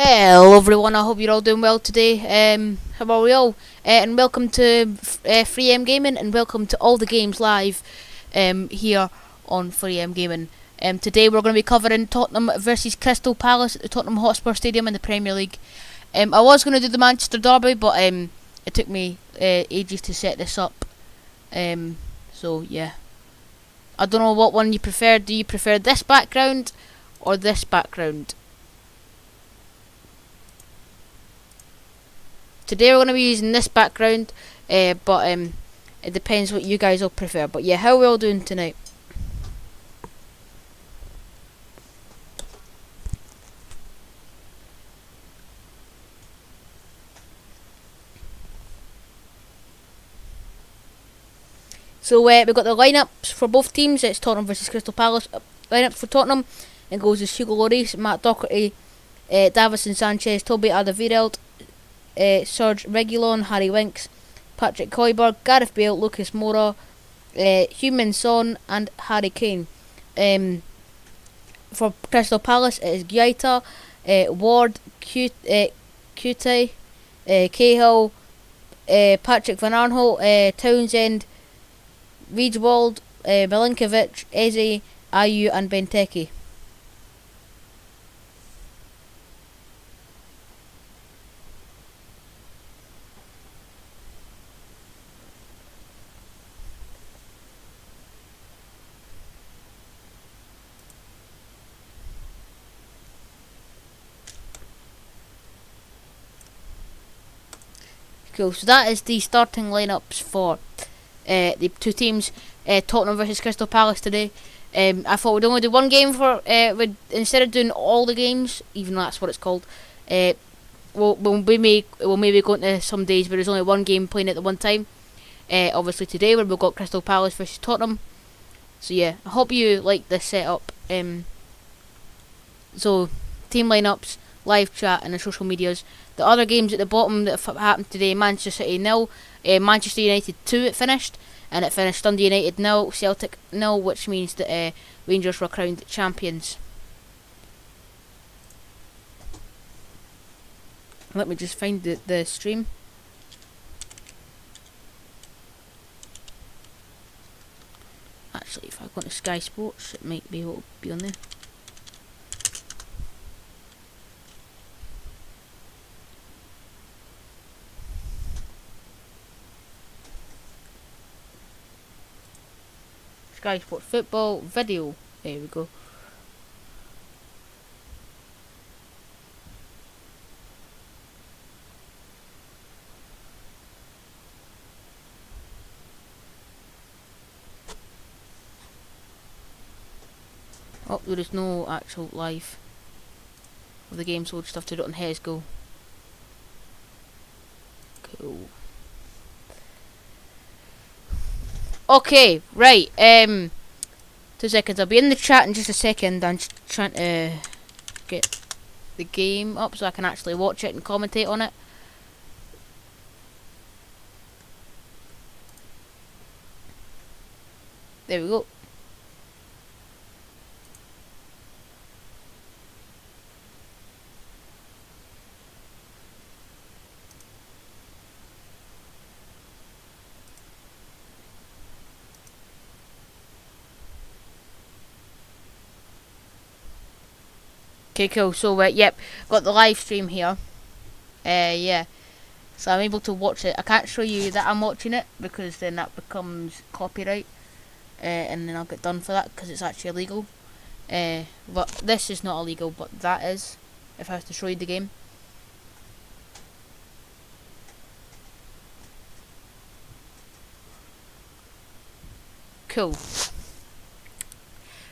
Hello everyone, I hope you're all doing well today. How are we all? And welcome to 3M Gaming, and welcome to all the games live here on 3M Gaming. Today we're going to be covering Tottenham versus Crystal Palace at the Tottenham Hotspur Stadium in the Premier League. I was going to do the Manchester Derby, but it took me ages to set this up. So yeah, I don't know what one you prefer. Do you prefer this background or this background? Today we're going to be using this background, but it depends what you guys all prefer. But yeah, how are we all doing tonight? So we've got the lineups for both teams. It's Tottenham versus Crystal Palace. Lineups for Tottenham, it goes as Hugo Lloris, Matt Doherty, Davison Sanchez, Toby Alderweireld, Serge Reguilon, Harry Winks, Patrick Kluivert, Gareth Bale, Lucas Moura, Heung-min Son, and Harry Kane. For Crystal Palace, it is Guaita, Ward, Kute, Cahill, Patrick Van Aanholt, Townsend, Rijswald, Milinkovic, Eze, Ayew, and Benteke. Cool, so that is the starting lineups for the two teams, Tottenham versus Crystal Palace today. I thought we'd only do one game for instead of doing all the games, even though that's what it's called. We'll maybe go into some days where there's only one game playing at the one time. Obviously today we've got Crystal Palace versus Tottenham. So yeah, I hope you like this setup. So team lineups, live chat, and the social medias. The other games at the bottom that happened today: Manchester City 0, Manchester United 2. It finished, and it finished Dundee United 0, Celtic 0, which means that Rangers were crowned champions. Let me just find the stream. Actually, if I go to Sky Sports, it might be able to be on there. Sky Sport Football video. There we go. Oh, there is no actual live of the game, so we'll just have to do it on Hez Go. Cool. Okay, right. 2 seconds. I'll be in the chat in just a second. I'm just trying to get the game up so I can actually watch it and commentate on it. There we go. Okay, cool. So, yep, got the live stream here. Yeah. So I'm able to watch it. I can't show you that I'm watching it because then that becomes copyright, and then I'll get done for that because it's actually illegal. But this is not illegal, but that is. If I was to show you the game. Cool.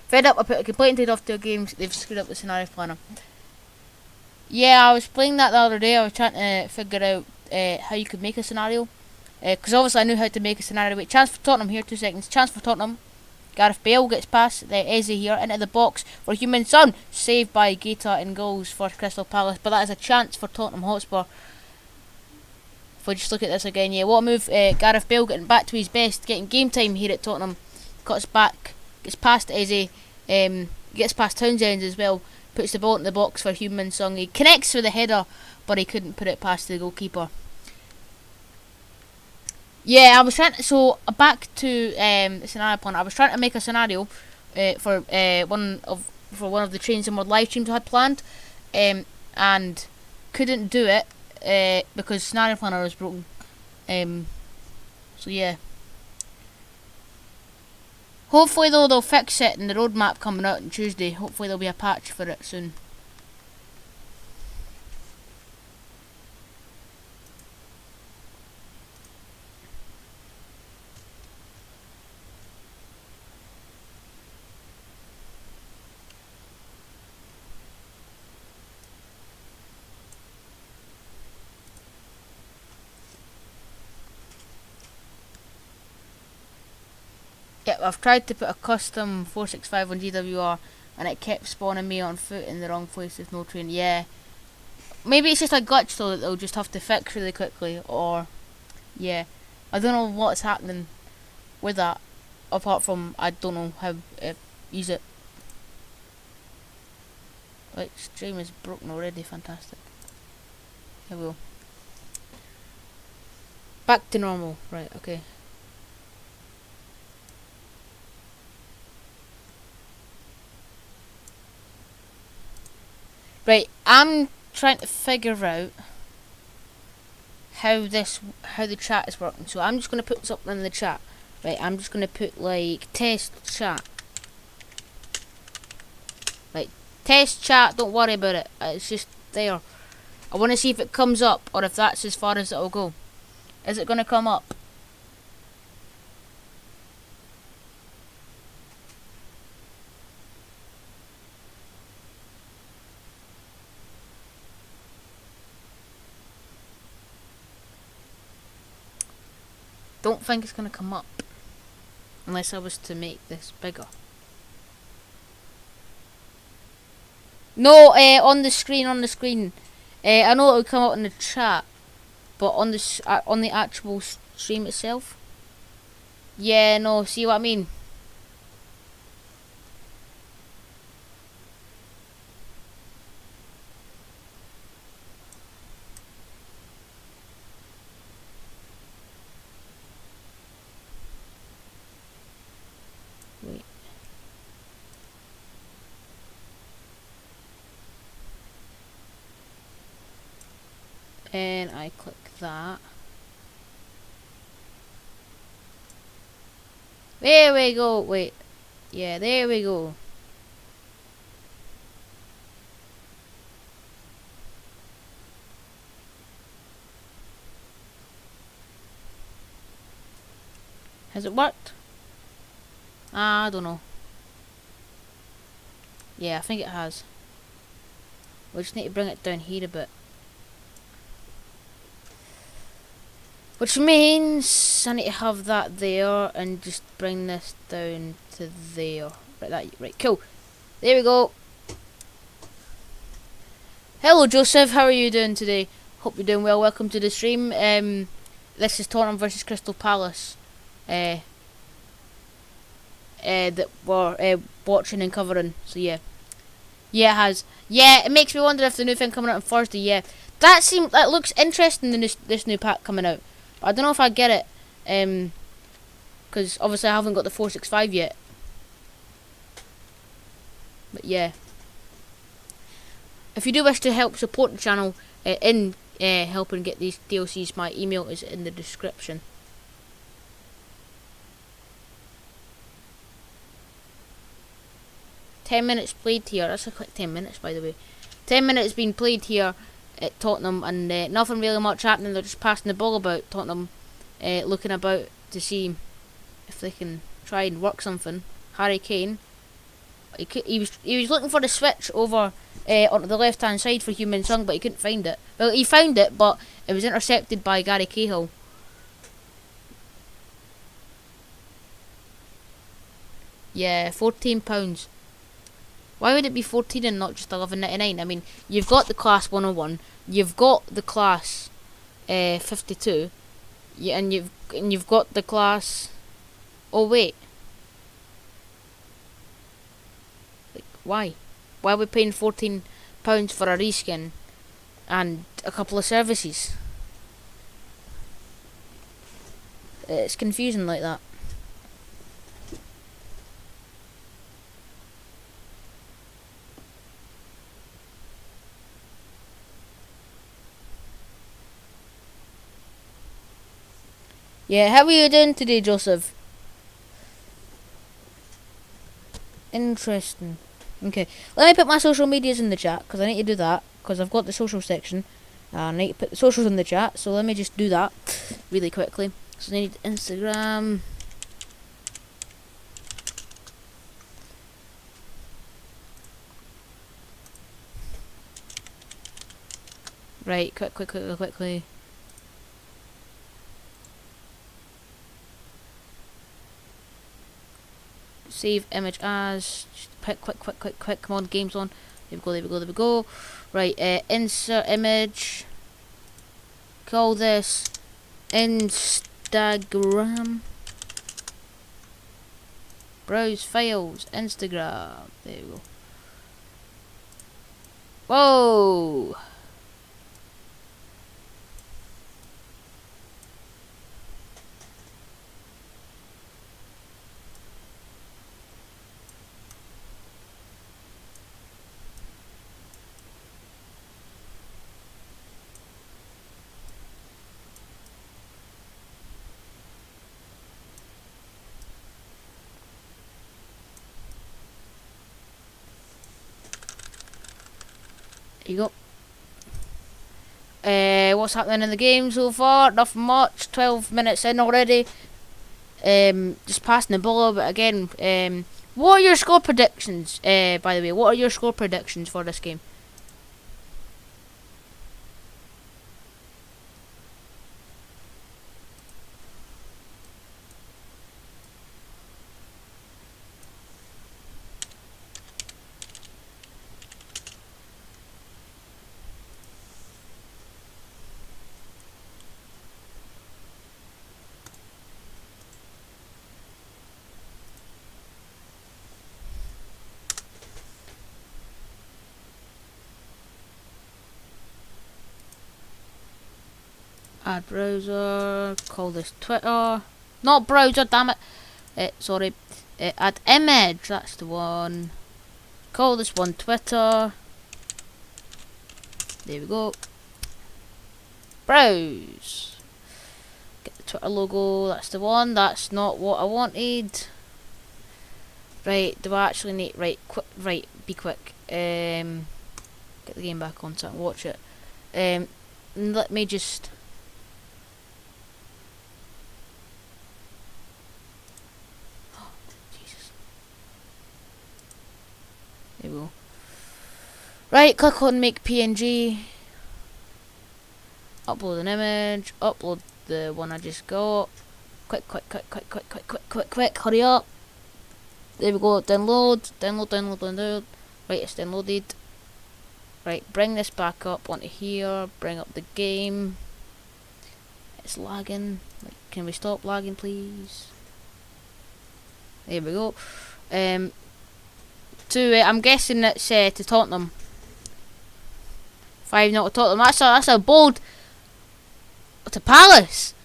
Fed up, I put a complaint date off to a game. They've screwed up the scenario planner. Yeah, I was playing that the other day. I was trying to figure out how you could make a scenario. Because obviously I knew how to make a scenario. Wait, chance for Tottenham here, 2 seconds. Chance for Tottenham. Gareth Bale gets past Eze here into the box for Heung-min Son. Saved by Guaita and goals for Crystal Palace. But that is a chance for Tottenham Hotspur. If we just look at this again, yeah, what a move. Gareth Bale getting back to his best, getting game time here at Tottenham. Cuts back, gets past Eze, gets past Townsend as well. puts the ball in the box for Heung-min Son. He connects with the header, but he couldn't put it past the goalkeeper. Yeah, I was trying to, so back to the scenario point. I was trying to make a scenario for one of the Trains and Mod live streams I had planned, and couldn't do it because scenario planner was broken. So yeah. Hopefully though they'll fix it in the roadmap coming out on Tuesday. Hopefully there'll be a patch for it soon. Yep, I've tried to put a custom 465 on GWR and it kept spawning me on foot in the wrong place with no train. Yeah. Maybe it's just a glitch though that they'll just have to fix really quickly, or yeah. I don't know what's happening with that, apart from I don't know how to use it. Like, stream is broken already, fantastic. Here we go. Back to normal, right, okay. Right, I'm trying to figure out how the chat is working. So I'm just gonna put something in the chat. Right, I'm just gonna put like test chat. Right, test chat, don't worry about it. It's just there. I wanna see if it comes up or if that's as far as it'll go. Is it gonna come up? Don't think it's gonna come up unless I was to make this bigger. No, on the screen. I know it'll come up in the chat, but on the actual stream itself. Yeah, no. See what I mean? Wait. And I click that. There we go. Wait. Yeah, there we go. Has it worked? I don't know. Yeah, I think it has. We just need to bring it down here a bit. Which means I need to have that there and just bring this down to there. Right, cool. There we go. Hello Joseph, how are you doing today? Hope you're doing well. Welcome to the stream. This is Tottenham versus Crystal Palace. That we're watching and covering. So yeah. Yeah, it has. Yeah, it makes me wonder if the new thing coming out on Thursday, yeah. That looks interesting, this new pack coming out. But I don't know if I get it, because obviously I haven't got the 465 yet. But yeah. If you do wish to help support the channel in helping get these DLCs, my email is in the description. $10 played here. That's a quick 10 minutes, by the way. 10 minutes being played here at Tottenham, and nothing really much happening. They're just passing the ball about. Tottenham looking about to see if they can try and work something. Harry Kane, he was looking for the switch over onto the left hand side for Heung-min Son, but he couldn't find it. Well, he found it, but it was intercepted by Gary Cahill. Yeah, £14. Why would it be 14 and not just 11.99? I mean, you've got the class 101, you've got the class 52, yeah, and you've got the class. Oh wait, like why? Why are we paying £14 for a reskin and a couple of services? It's confusing like that. Yeah, how are you doing today, Joseph? Interesting. Okay, let me put my social medias in the chat, because I need to do that, because I've got the social section. I need to put the socials in the chat, so let me just do that really quickly. So I need Instagram. Right, quickly. Save image as. Just quick. Come on, game's on. There we go. Right, insert image. Call this Instagram. Browse files. Instagram. There we go. Whoa! There you go. What's happening in the game so far? Nothing much. 12 minutes in already. Just passing the ball, but again, what are your score predictions? By the way, what are your score predictions for this game? Add browser. Call this Twitter. Not browser, damn it. Sorry. Add image. That's the one. Call this one Twitter. There we go. Browse. Get the Twitter logo. That's the one. That's not what I wanted. Right. Do I actually need? Right. Right. Be quick. Get the game back on so I can watch it. Let me just. There we go. Right, click on make PNG. Upload an image. Upload the one I just got. Quick. Hurry up. There we go. Download. Right, it's downloaded. Right, bring this back up onto here. Bring up the game. It's lagging. Like, can we stop lagging, please? There we go. I'm guessing it's to Tottenham. 5-0 to Tottenham. That's a bold. To Palace.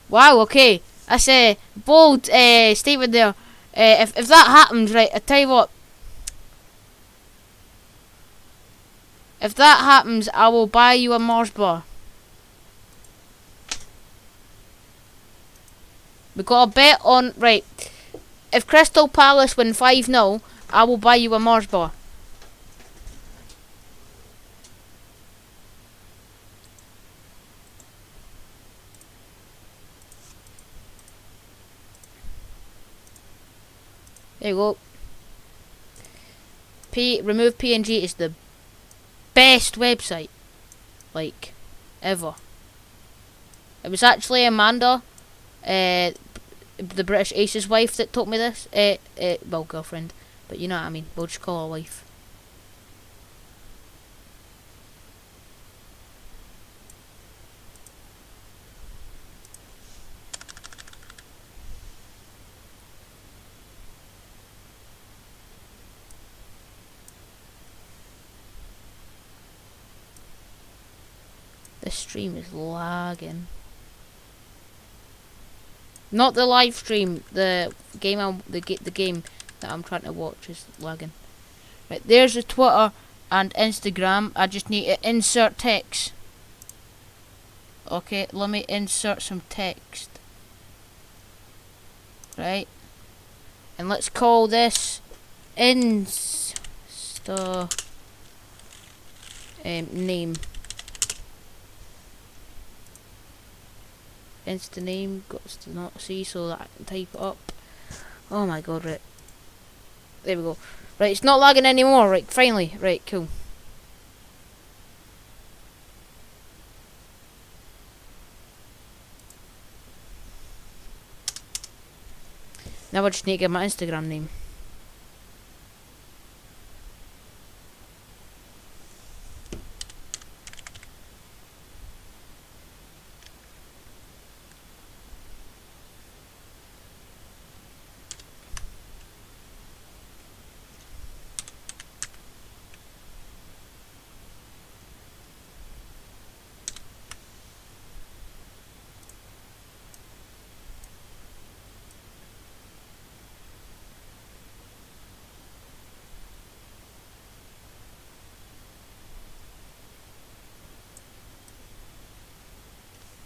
Wow. Okay. That's a bold statement there. If that happens, right, I tell you what. If that happens, I will buy you a Mars bar. We got a bet on, right. If Crystal Palace win 5-0, I will buy you a Mars bar. There you go. Remove PNG is the best website, like, ever. It was actually Amanda, the British Ace's wife, that taught me this. Well, girlfriend, but you know what I mean. We'll just call her wife. stream is lagging. Not the live stream. The game. The game that I'm trying to watch is lagging. Right, there's the Twitter and Instagram. I just need to insert text. Okay, let me insert some text. Right, and let's call this Insta name. Insta name got to not see, so that I can type it up. Oh my god, right. There we go. Right, it's not lagging anymore, right, finally. Right, cool. Now I just need to get my Instagram name.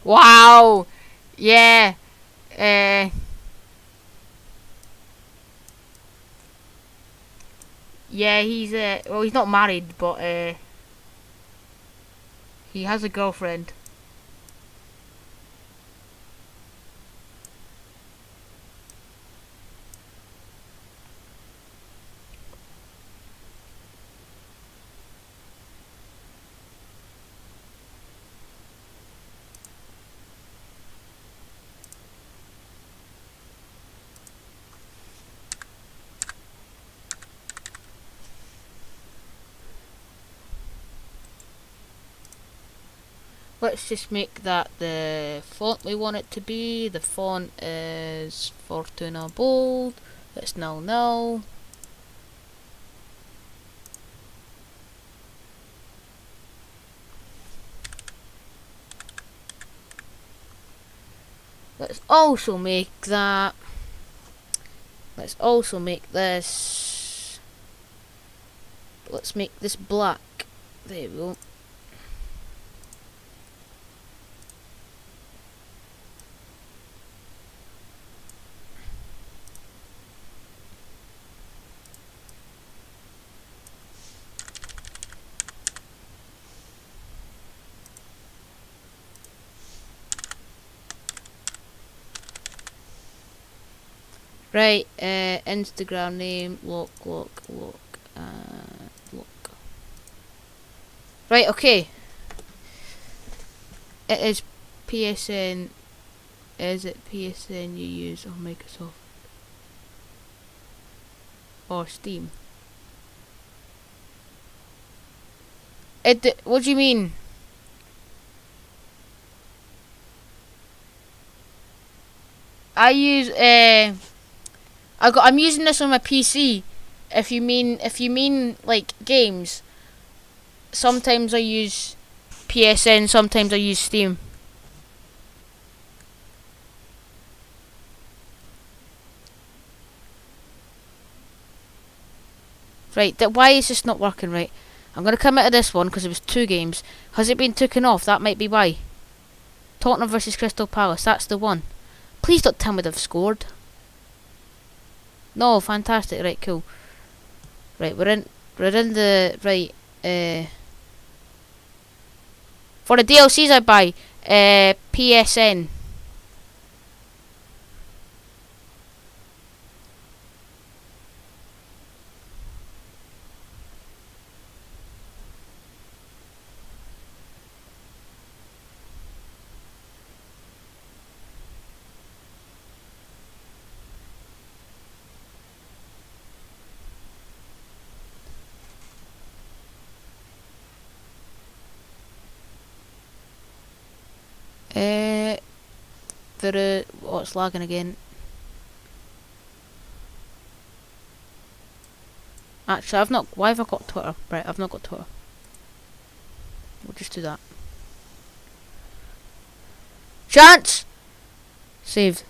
Wow! Yeah! Yeah, he's well, he's not married, but he has a girlfriend. Let's just make that the font we want it to be. The font is Fortuna Bold. It's null. Let's also make that. Let's also make this. Let's make this black. There we go. Right, Instagram name, look. Right, okay. It is PSN. Is it PSN you use or Microsoft? Or Steam? What do you mean? I use I'm using this on my PC. If you mean like games, sometimes I use PSN, sometimes I use Steam. Right, why is this not working right? I'm gonna come out of this one because it was 2 games. Has it been taken off? That might be why. Tottenham versus Crystal Palace, that's the one. Please don't tell me they've scored. No, fantastic. Right, cool. Right, we're in the right. For the DLCs I buy, PSN. Oh, it's lagging again. Actually, why have I got Twitter? Right, I've not got Twitter. We'll just do that. Chance! Saved.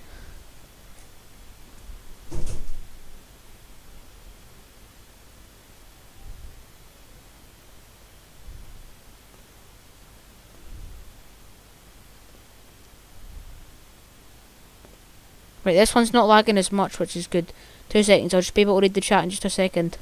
Right, this one's not lagging as much, which is good. 2 seconds, I'll just be able to read the chat in just a second.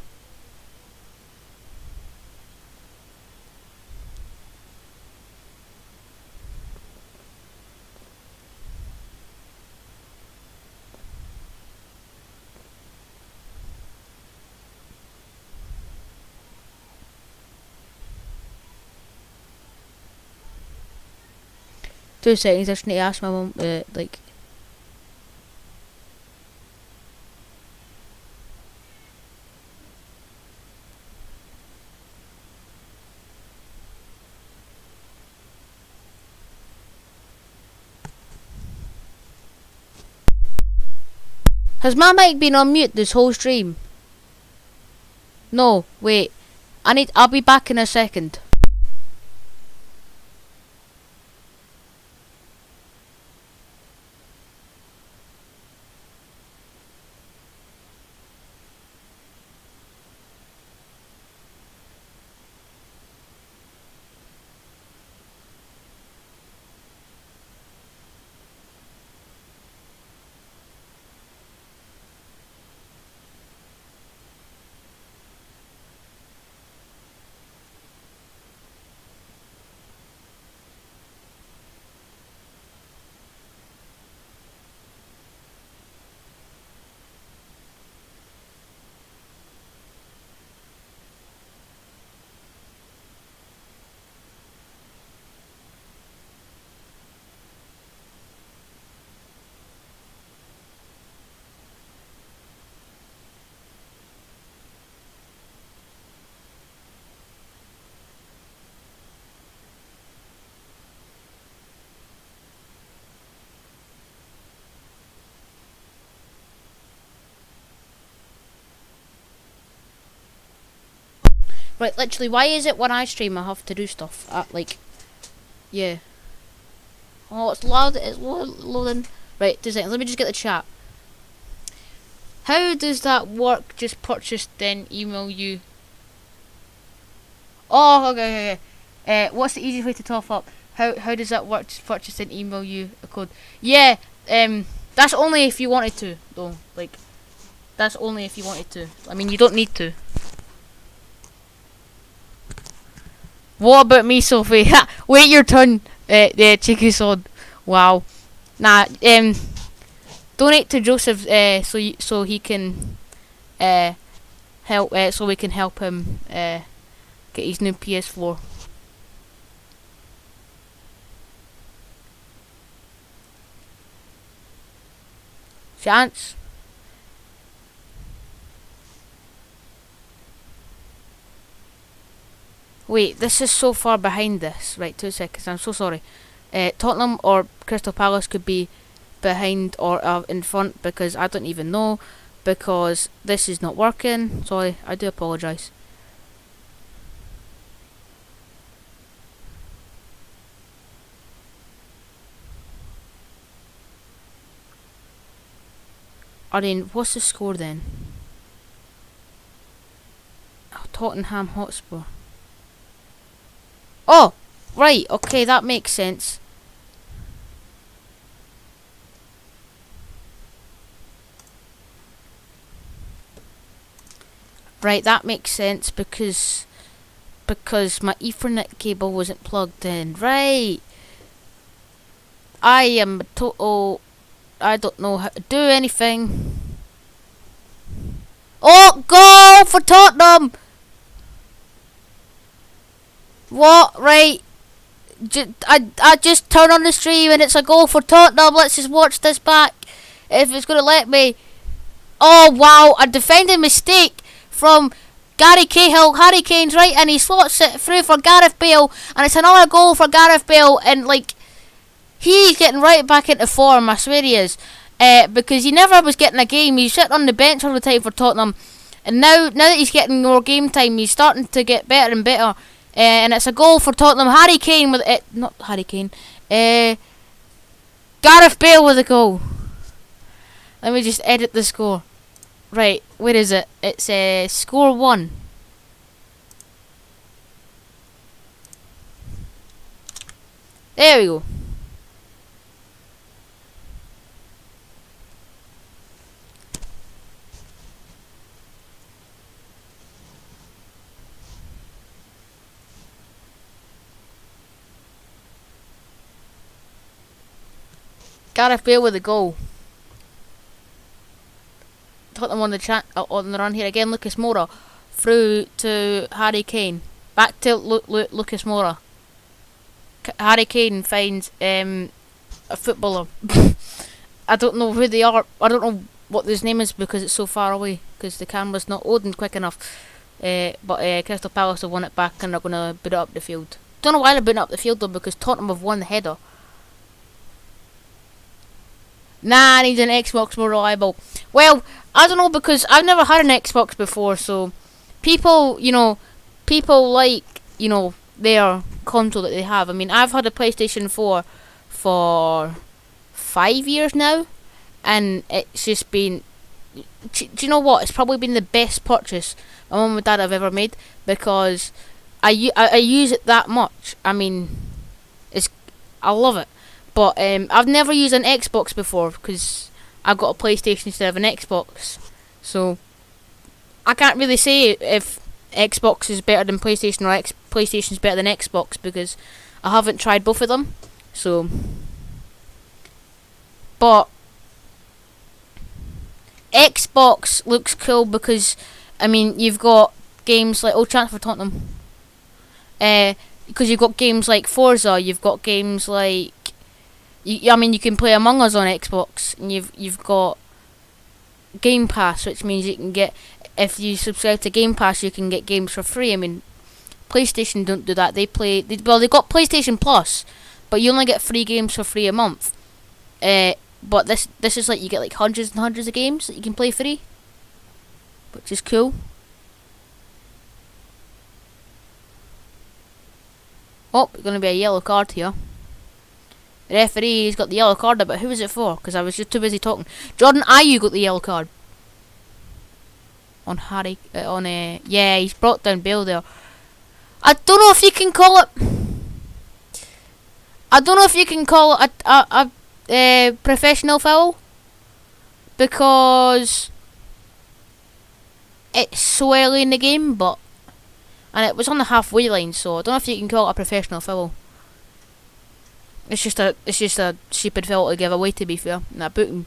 Two seconds, I just need to ask my mum, like... Has my mic been on mute this whole stream? No, wait. I'll be back in a second. Right, literally, why is it when I stream I have to do stuff? Like, yeah. Oh, it's loud, it's loading. Right, 2 seconds, let me just get the chat. How does that work? Just purchase, then email you. Oh, okay. What's the easiest way to top up? How does that work? Just purchase, then email you a code. Yeah, that's only if you wanted to, though. Like, that's only if you wanted to. I mean, you don't need to. What about me, Sophie? Wait your turn, cheeky sod. Wow. Nah, donate to Joseph, so he can, help, so we can help him, get his new PS4. Chance? Wait, this is so far behind this. Right, 2 seconds, I'm so sorry. Tottenham or Crystal Palace could be behind or in front, because I don't even know, because this is not working. Sorry, I do apologise. Arden, what's the score then? Oh, Tottenham Hotspur. Oh, right, okay, that makes sense. Right, that makes sense because my Ethernet cable wasn't plugged in. Right. I am a total... I don't know how to do anything. Oh, goal for Tottenham! What? Right. I just turn on the stream and it's a goal for Tottenham. Let's just watch this back. If it's going to let me. Oh, wow. A defending mistake from Gary Cahill. Harry Kane's right and he slots it through for Gareth Bale. And it's another goal for Gareth Bale. And, like, he's getting right back into form. I swear he is. Because he never was getting a game. He's sitting on the bench all the time for Tottenham. And now that he's getting more game time, he's starting to get better and better. And it's a goal for Tottenham. Harry Kane with it. Not Harry Kane. Gareth Bale with a goal. Let me just edit the score. Right, where is it? It's score 1. There we go. Gareth Bale with a goal. Tottenham on the run here again. Lucas Moura through to Harry Kane. Back to Lucas Moura. Harry Kane finds a footballer. I don't know who they are. I don't know what his name is because it's so far away. Because the camera's not loading quick enough. But Crystal Palace have won it back and they're going to boot it up the field. Don't know why they're booting up the field though, because Tottenham have won the header. Nah, I need an Xbox more reliable. Well, I don't know, because I've never had an Xbox before, so people like, their console that they have. I mean, I've had a PlayStation 4 for 5 years now, and it's just been... Do you know what? It's probably been the best purchase my mum and dad have ever made, because I use it that much. I mean, I love it. But I've never used an Xbox before because I got a PlayStation instead of an Xbox. So I can't really say if Xbox is better than PlayStation or PlayStation's better than Xbox because I haven't tried both of them. So, but Xbox looks cool because, I mean, you've got games like Transfer Tottenham. Because you've got games like Forza, you've got games like... you can play Among Us on Xbox, and you've got Game Pass, which means you can get, if you subscribe to Game Pass, you can get games for free. I mean, PlayStation don't do that. They got PlayStation Plus, but you only get 3 games for free a month. But this is like you get like hundreds and hundreds of games that you can play free, which is cool. Oh, there's gonna be a yellow card here. The referee's got the yellow card, but who was it for? Because I was just too busy talking. Jordan Ayew got the yellow card. Yeah, he's brought down Bale there. I don't know if you can call it... a professional foul. Because it's so early in the game, but... And it was on the halfway line, so I don't know if you can call it a professional foul. It's just a stupid foul to give away, to be fair. And I booked him.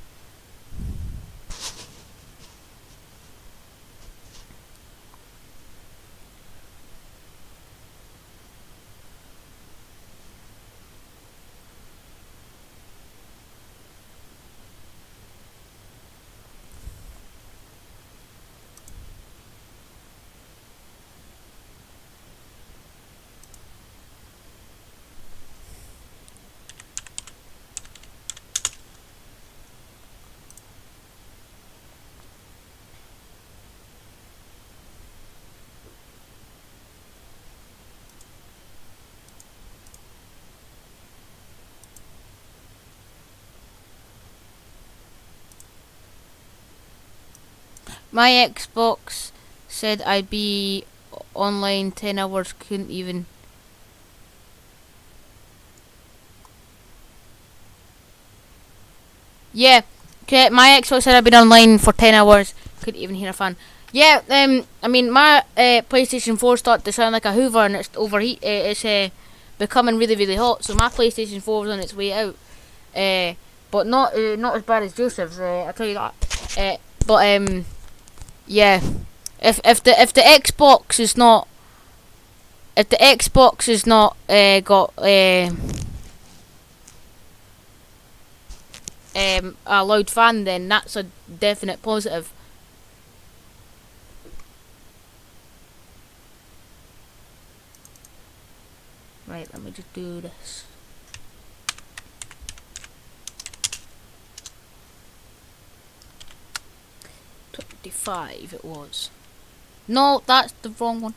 My Xbox said I'd be online 10 hours, couldn't even. Yeah, okay, my Xbox said I'd been online for 10 hours, couldn't even hear a fan. Yeah, I mean, my PlayStation 4 started to sound like a Hoover and it's it's becoming really, really hot, so my PlayStation 4 is on its way out. But not as bad as Joseph's, I'll tell you that. Yeah, if the Xbox is not, got a loud fan, then that's a definite positive. Right, let me just do this. $25 it was. No, that's the wrong one.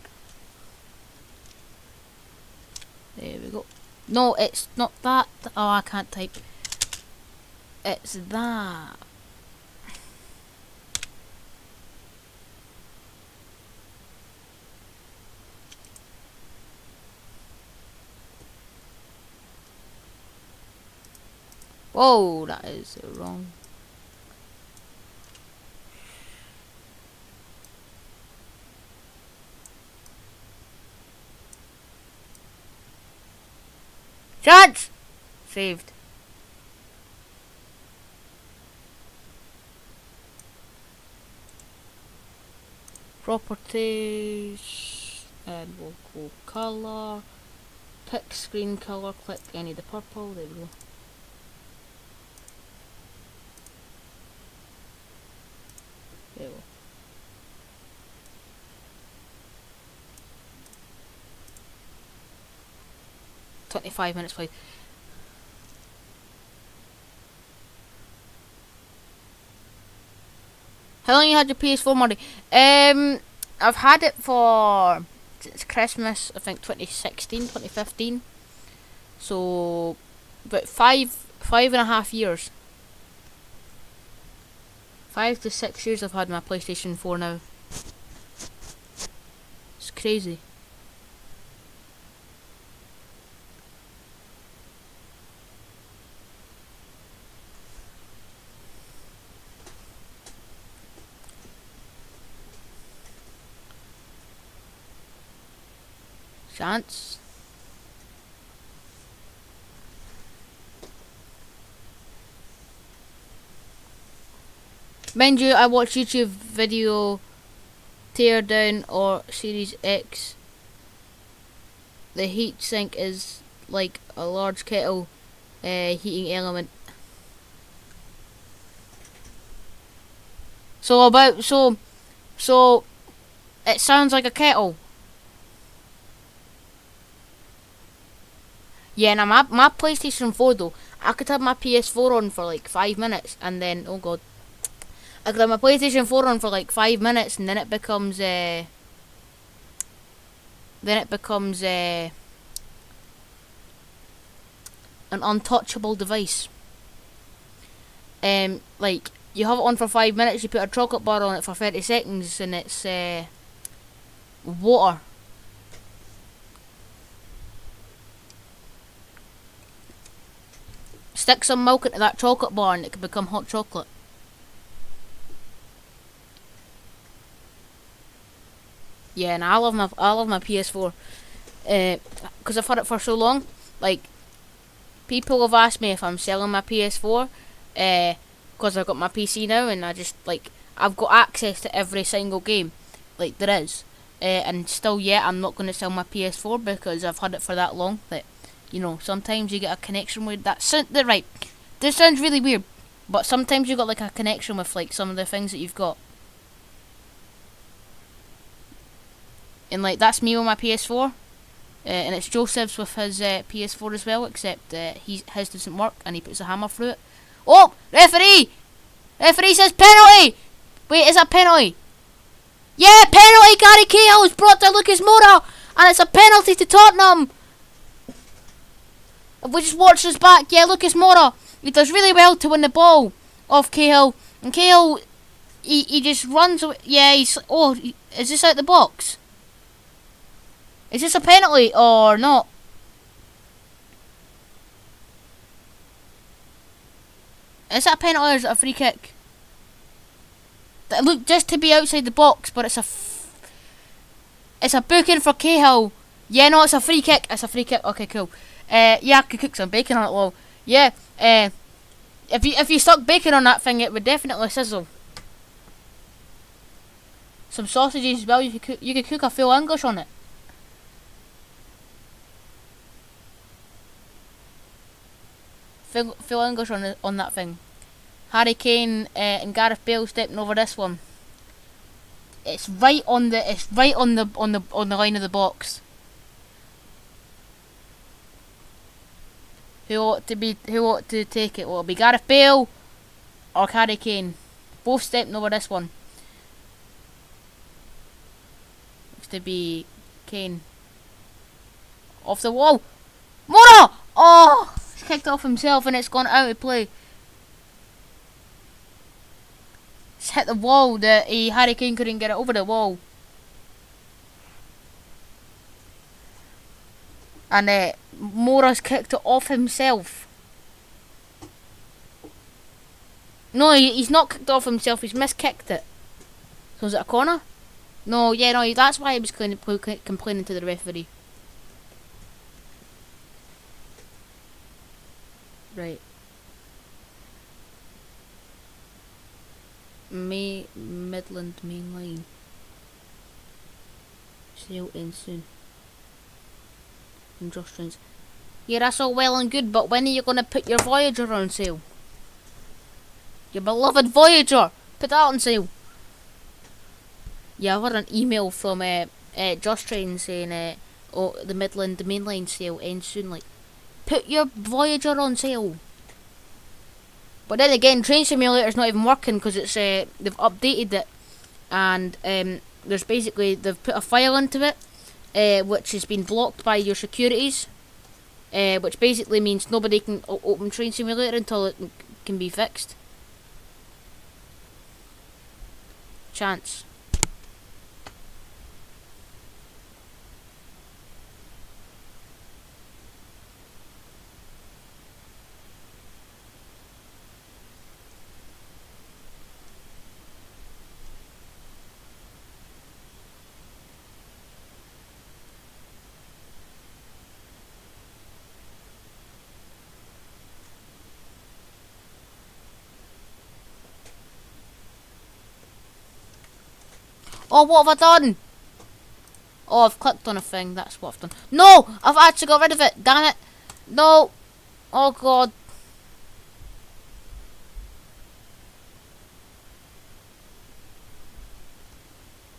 There we go. No, it's not that. Oh, I can't type. It's that. Whoa, that is wrong. Chance! Saved. Properties. And we'll go colour. Pick screen colour. Click any of the purple. There we go. There we go. $25 please. How long you had your PS4, Murray? I've had it for since Christmas, I think 2016, 2015. So about five and a half years. 5 to 6 years I've had my PlayStation 4 now. It's crazy. Chance. Mind you, I watch YouTube video Teardown or Series X. The heat sink is like a large kettle heating element. So it sounds like a kettle. Yeah, now my PlayStation 4 though, I could have my PS4 on for like 5 minutes and then, oh god. I could have my PlayStation 4 on for like 5 minutes and then it becomes an untouchable device. Like, you have it on for 5 minutes, you put a chocolate bar on it for 30 seconds and it's water. Stick some milk into that chocolate bar and it can become hot chocolate. Yeah, and I love my PS4 because I've had it for so long. Like, people have asked me if I'm selling my PS4 because I've got my PC now and I've got access to every single game like there is. And still yet I'm not going to sell my PS4 because I've had it for that long that, you know, sometimes you get a connection with that right. This sounds really weird, but sometimes you got like a connection with like some of the things that you've got. And like that's me with my PS4. And it's Joseph's with his PS4 as well, except his doesn't work and he puts a hammer through it. Oh, referee! Referee says penalty! Wait, is that penalty? Yeah, penalty! Gary Cahill has brought down Lucas Moura and it's a penalty to Tottenham! If we just watch this back, yeah, Lucas Moura, he does really well to win the ball off Cahill. And Cahill, he just runs away. Yeah, is this out the box? Is this a penalty or not? Is that a penalty or is it a free kick? That looked just to be outside the box, but it's a booking for Cahill. Yeah, no, it's a free kick. It's a free kick. Okay, cool. Yeah, I could cook some bacon on it, lol. Yeah, if you stuck bacon on that thing, it would definitely sizzle. Some sausages as well. You could cook a full English on it. Full English on that thing. Harry Kane and Gareth Bale stepping over this one. It's right on the line of the box. Who ought to take it? Will it be Gareth Bale or Harry Kane? Both stepping over this one. Looks to be Kane. Off the wall. Moura! Oh! He's kicked off himself and it's gone out of play. It's hit the wall. Harry Kane couldn't get it over the wall. And Mora's kicked it off himself. No, he's not kicked off himself. He's miskicked it. So is it a corner? No, yeah, no. That's why he was complaining to the referee. Right. Midland Main Line. Sale in soon. And Josh Trains. Yeah, that's all well and good, but when are you going to put your Voyager on sale? Your beloved Voyager! Put that on sale! Yeah, I had an email from Josh Trains saying, oh, the Midland Main Line sale ends soon. Like, put your Voyager on sale! But then again, Train Simulator's not even working because it's they've updated it, and there's basically they've put a file into it, which has been blocked by your securities, which basically means nobody can open Train Simulator until it can be fixed. Chance. Oh, what have I done? Oh, I've clicked on a thing. That's what I've done. No! I've actually got rid of it. Damn it. No. Oh, God.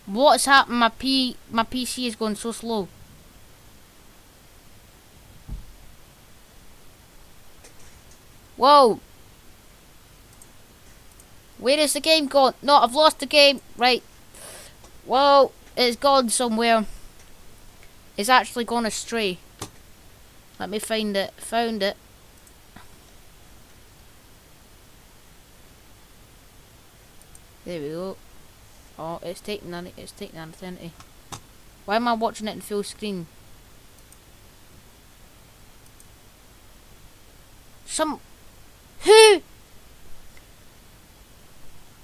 What's happened? My PC is going so slow. Whoa. Where is the game gone? No, I've lost the game. Right. Whoa. It's gone somewhere. It's actually gone astray. Let me find it. Found it. There we go. Oh, it's taking an eternity. Why am I watching it in full screen? Who?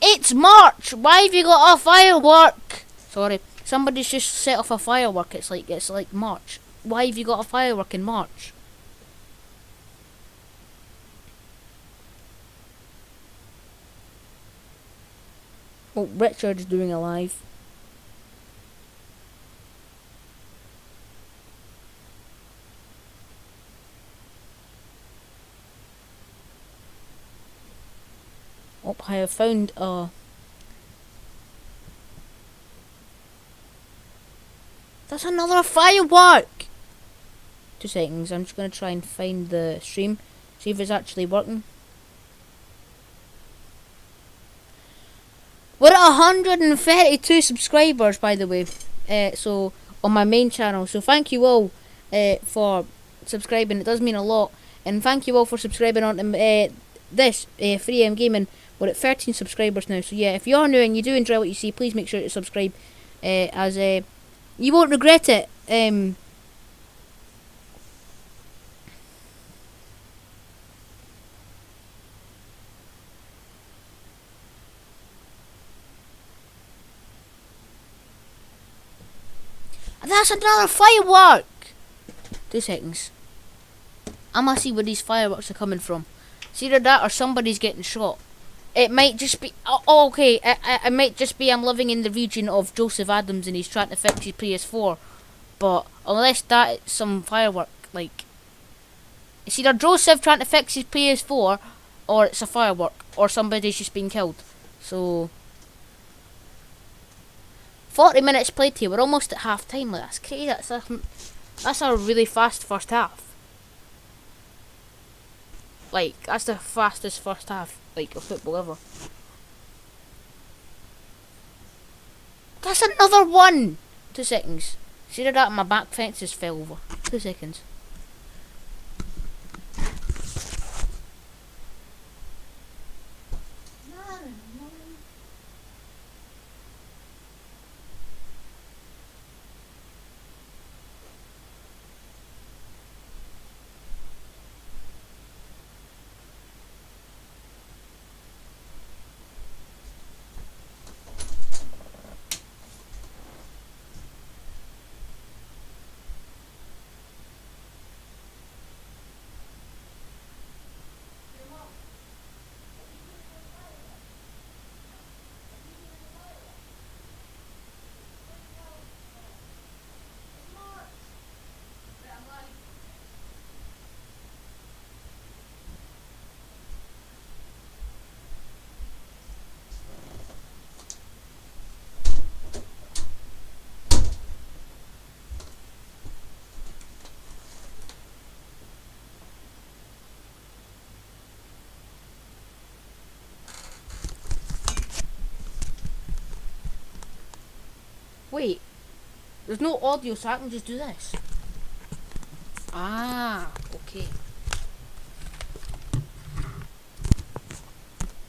It's March! Why have you got a firework? Sorry. Somebody's just set off a firework. It's like March. Why have you got a firework in March? Oh, Richard is doing a live. Oh, I have found that's another firework! 2 seconds, I'm just gonna try and find the stream, see if it's actually working. We're at 132 subscribers, by the way, so on my main channel. So thank you all for subscribing. It does mean a lot, and thank you all for subscribing on this 3M Gaming. We're at 13 subscribers now. So yeah, if you're new and you do enjoy what you see, please make sure to subscribe, as you won't regret it. That's another firework! 2 seconds. I must see where these fireworks are coming from. It's either that or somebody's getting shot. It might just be... Oh, okay. It might just be I'm living in the region of Joseph Adams and he's trying to fix his PS4. But unless that's some firework, like... It's either Joseph trying to fix his PS4 or it's a firework. Or somebody's just been killed. So... 40 minutes played here. We're almost at half time. Like, that's crazy. That's a really fast first half. Like, that's the fastest first half, like, of football ever. That's another one! 2 seconds. See that my back fences fell over. 2 seconds. There's no audio, so I can just do this. Ah, okay.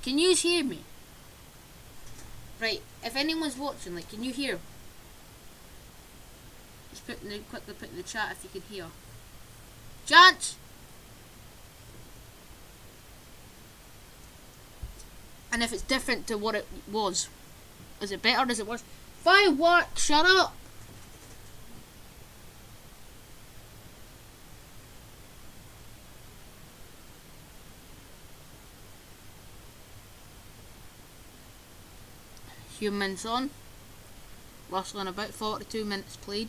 Can you hear me? Right, if anyone's watching, like, can you hear? Just quickly put in the chat if you can hear. Chance! And if it's different to what it was. Is it better? Is it worse? Firework! Shut up! Humans on. Roughly on about 42 minutes played.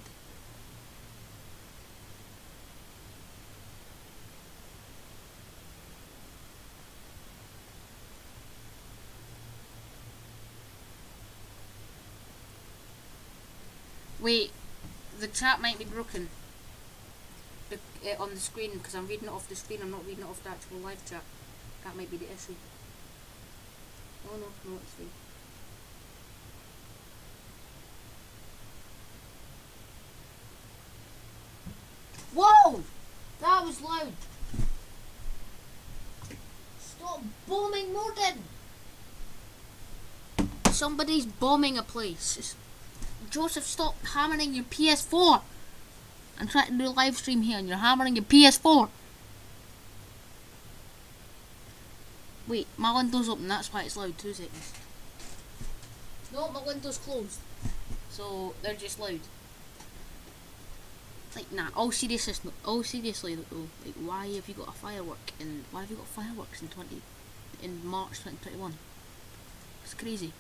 Wait, the chat might be broken on the screen because I'm reading it off the screen. I'm not reading it off the actual live chat. That might be the issue. Oh no, it's fine. Whoa! That was loud. Stop bombing Morden! Somebody's bombing a place. Joseph, stop hammering your PS4. I'm trying to do a live stream here and you're hammering your PS4. Wait, my window's open, that's why it's loud. 2 seconds. No, my window's closed. So they're just loud. Like, nah, all seriously though, like, why have you got a firework and why have you got fireworks in March 2021? It's crazy.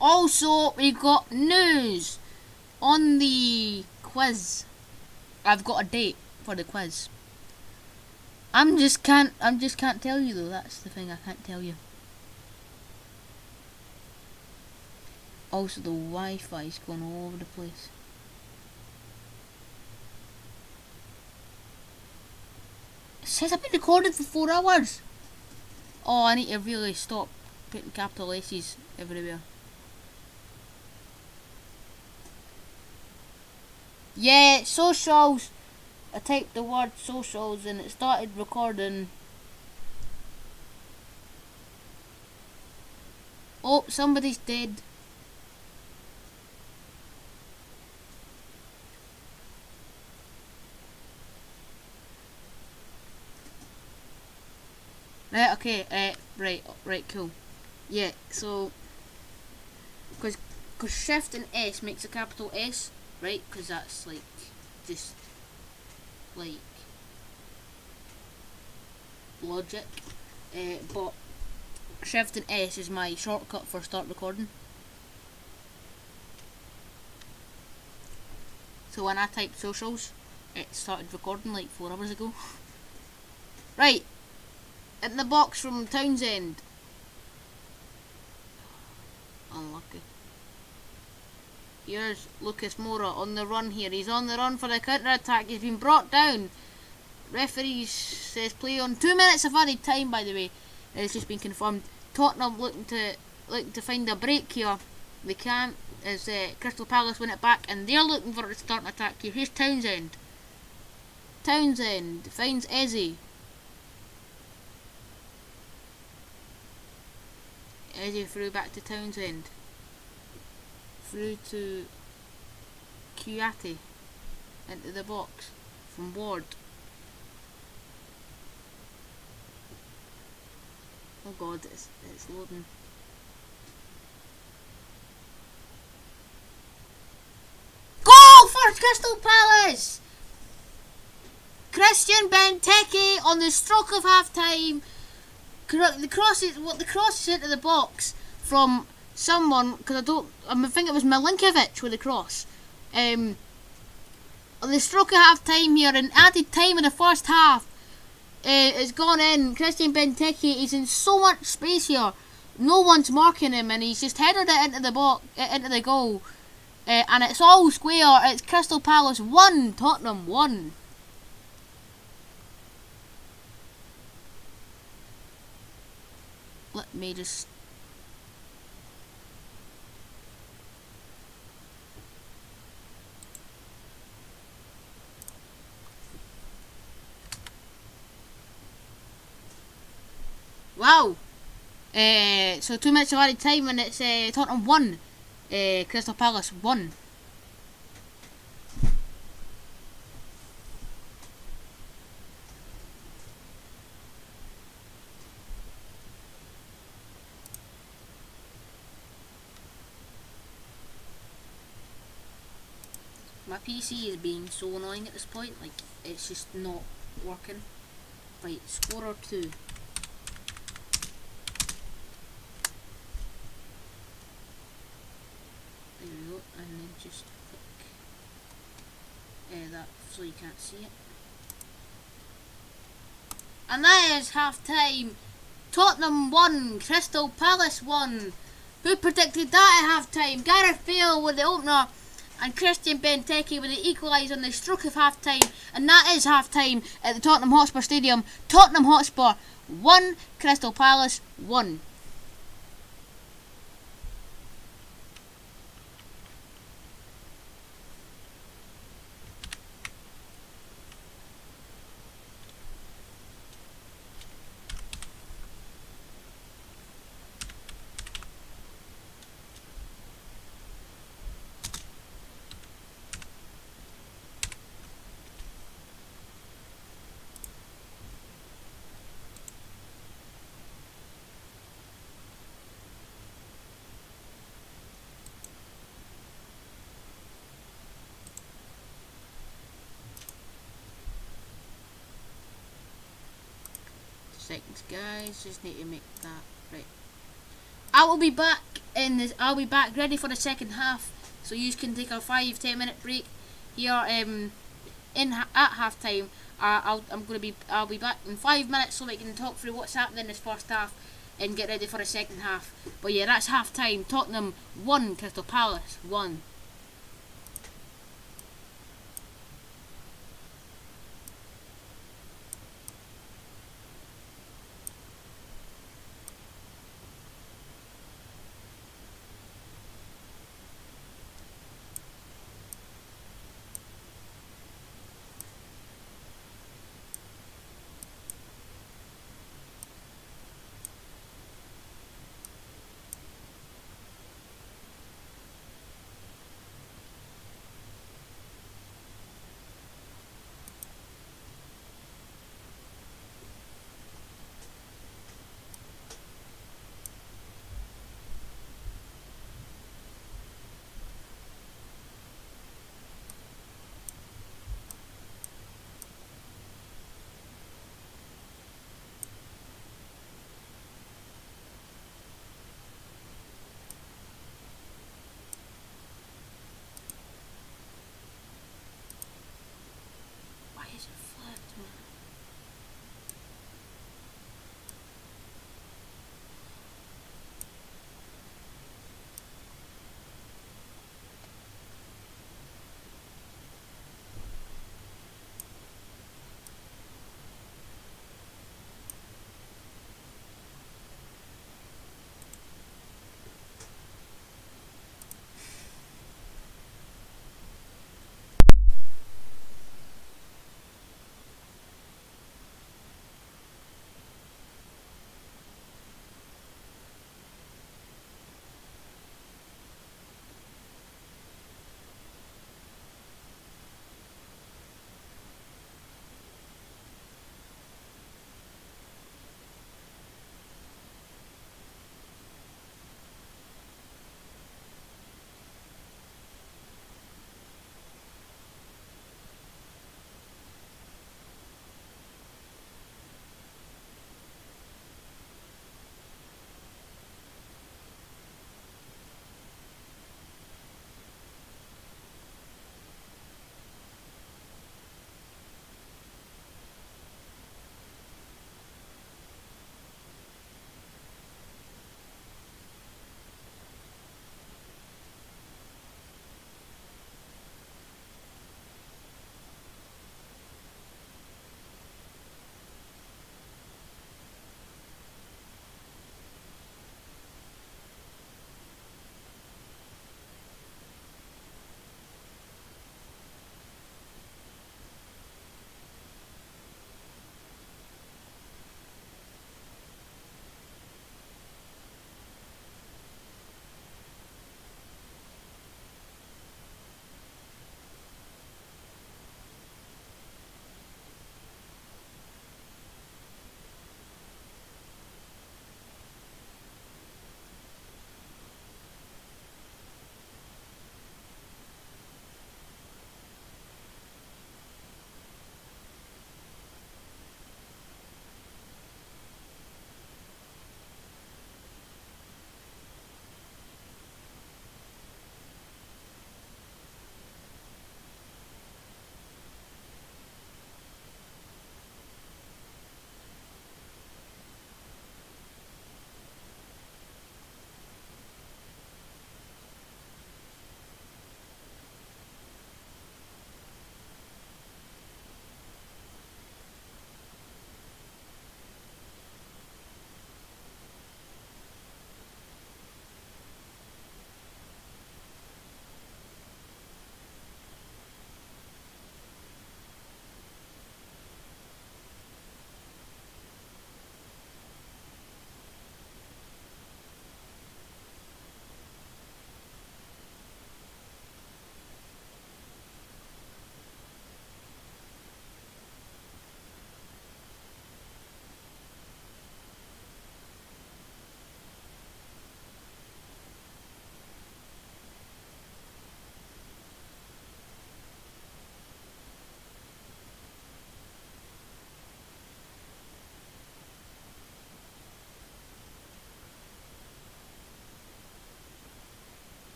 Also, we got news on the quiz. I've got a date for the quiz. I'm just can't tell you though. That's the thing, I can't tell you. Also, the Wi-Fi's going all over the place. It says I've been recording for 4 hours. Oh, I need to really stop putting capital S's everywhere. Yeah, socials. I typed the word socials and it started recording. Oh, somebody's dead. Right, okay, right, cool. Yeah, so, because Shift and S makes a capital S, right? Because that's, like, just, like, logic. But Shift and S is my shortcut for start recording. So when I typed socials, it started recording like 4 hours ago. Right, in the box from Townsend. Unlucky. Here's Lucas Moura on the run here. He's on the run for the counter-attack. He's been brought down. Referee says play on. 2 minutes of added time, by the way. It's just been confirmed. Tottenham looking to find a break here. They can't, as Crystal Palace win it back, and they're looking for a starting attack here. Here's Townsend. Townsend finds Eze. Eze through back to Townsend. Through to Kouyaté. Into the box from Ward. Oh god, it's loading. Goal for Crystal Palace! Christian Benteke on the stroke of half time. The cross is into the box from someone, because I think it was Milinkovic with the cross. On the stroke of half time here, and added time in the first half. It's gone in. Christian Benteke is in so much space here. No one's marking him, and he's just headed it into the box, into the goal. And it's all square. It's Crystal Palace 1, Tottenham 1. Let me just... Wow. So 2 minutes of added time, and it's Tottenham 1, Crystal Palace 1. My PC is being so annoying at this point, like, it's just not working. Right, scorer 2. There we go, and then just click that so you can't see it. And that is half time. Tottenham 1, Crystal Palace 1. Who predicted that at half time? Gareth Bale with the opener, and Christian Benteke with the equaliser on the stroke of half time. And that is half time at the Tottenham Hotspur Stadium. Tottenham Hotspur 1, Crystal Palace 1. Seconds, guys. Just need to make that right. I will be back in this. I'll be back ready for the second half, so you can take a 5-10 minute break here. At half time. I'll be back in 5 minutes so we can talk through what's happening in this first half and get ready for the second half. But yeah, that's half time. Tottenham 1, Crystal Palace 1.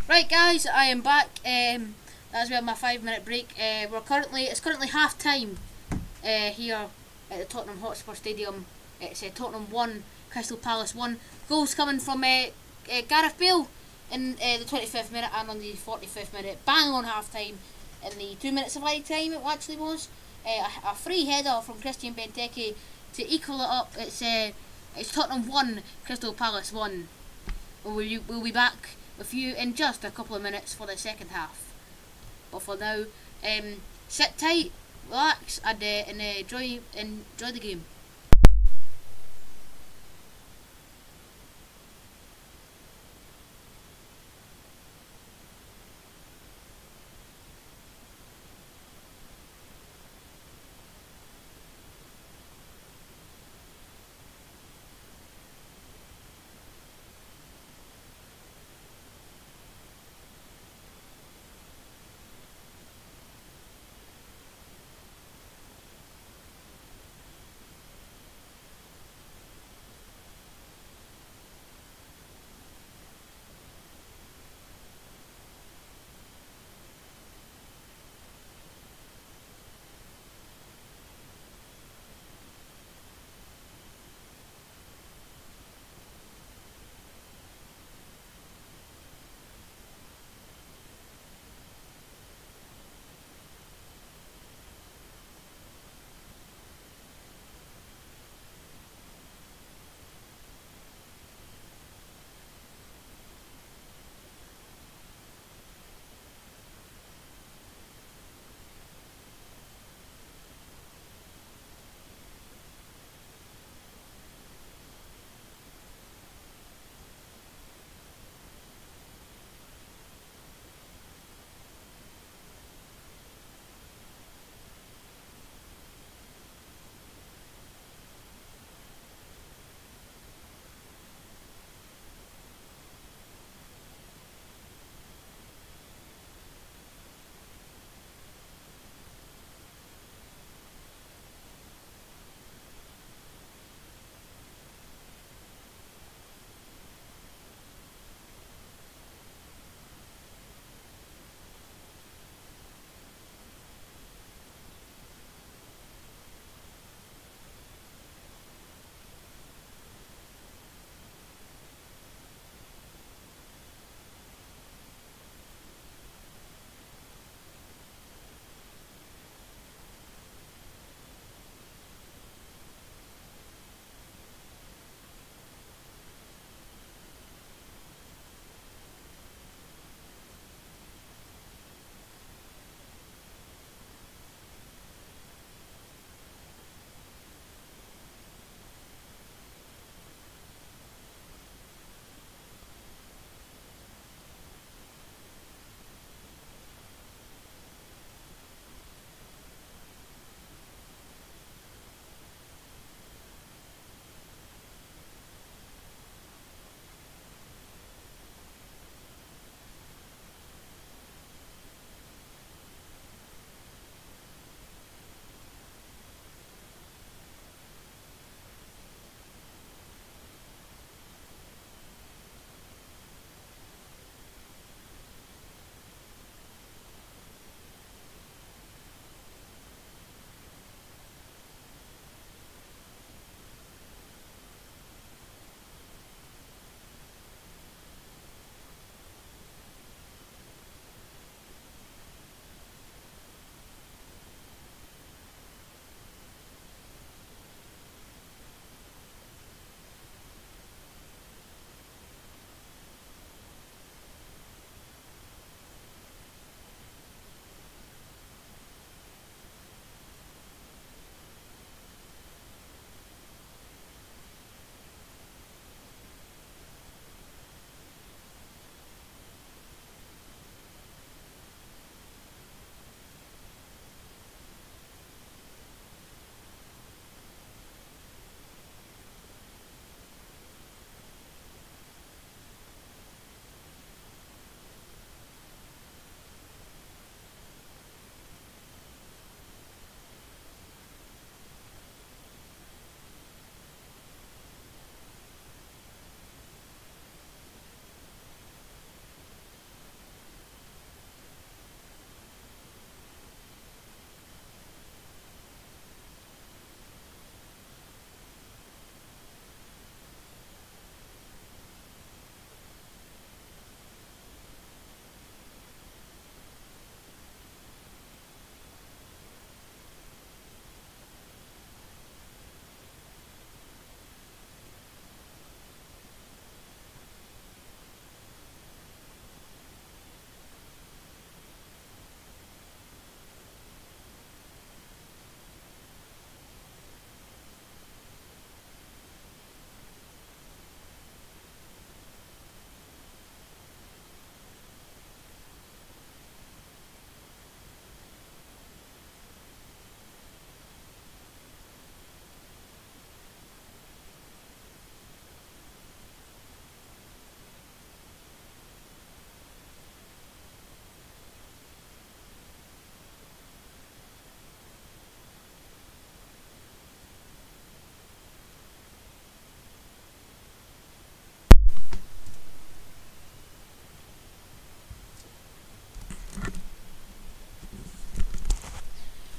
Right, guys, I am back. That's where my 5 minute break. It's currently half time here at the Tottenham Hotspur Stadium. It's Tottenham 1, Crystal Palace 1. Goals coming from Gareth Bale in the 25th minute and on the 45th minute. Bang on half time. In the 2 minutes of added time, it actually was. A free header from Christian Benteke to equal it up. It's Tottenham 1, Crystal Palace 1. We'll be back with you in just a couple of minutes for the second half. But for now, sit tight, relax, and enjoy the game.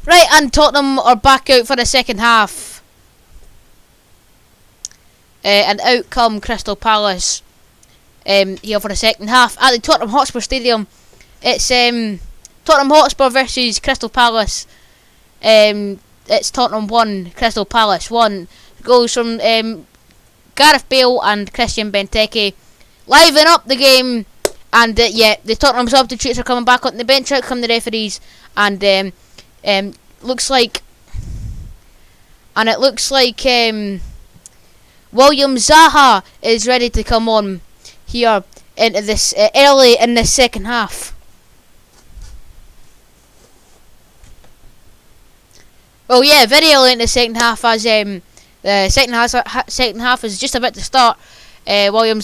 Right, and Tottenham are back out for the second half. And out come Crystal Palace here for the second half at the Tottenham Hotspur Stadium. It's Tottenham Hotspur versus Crystal Palace. It's Tottenham 1, Crystal Palace 1. Goals from Gareth Bale and Christian Benteke. Liven up the game. And yeah, the Tottenham substitutes are coming back on the bench. Out come the referees. And looks like William Zaha is ready to come on here into this early in the second half. Well, yeah, very early in the second half, as the second half is just about to start. Wilfred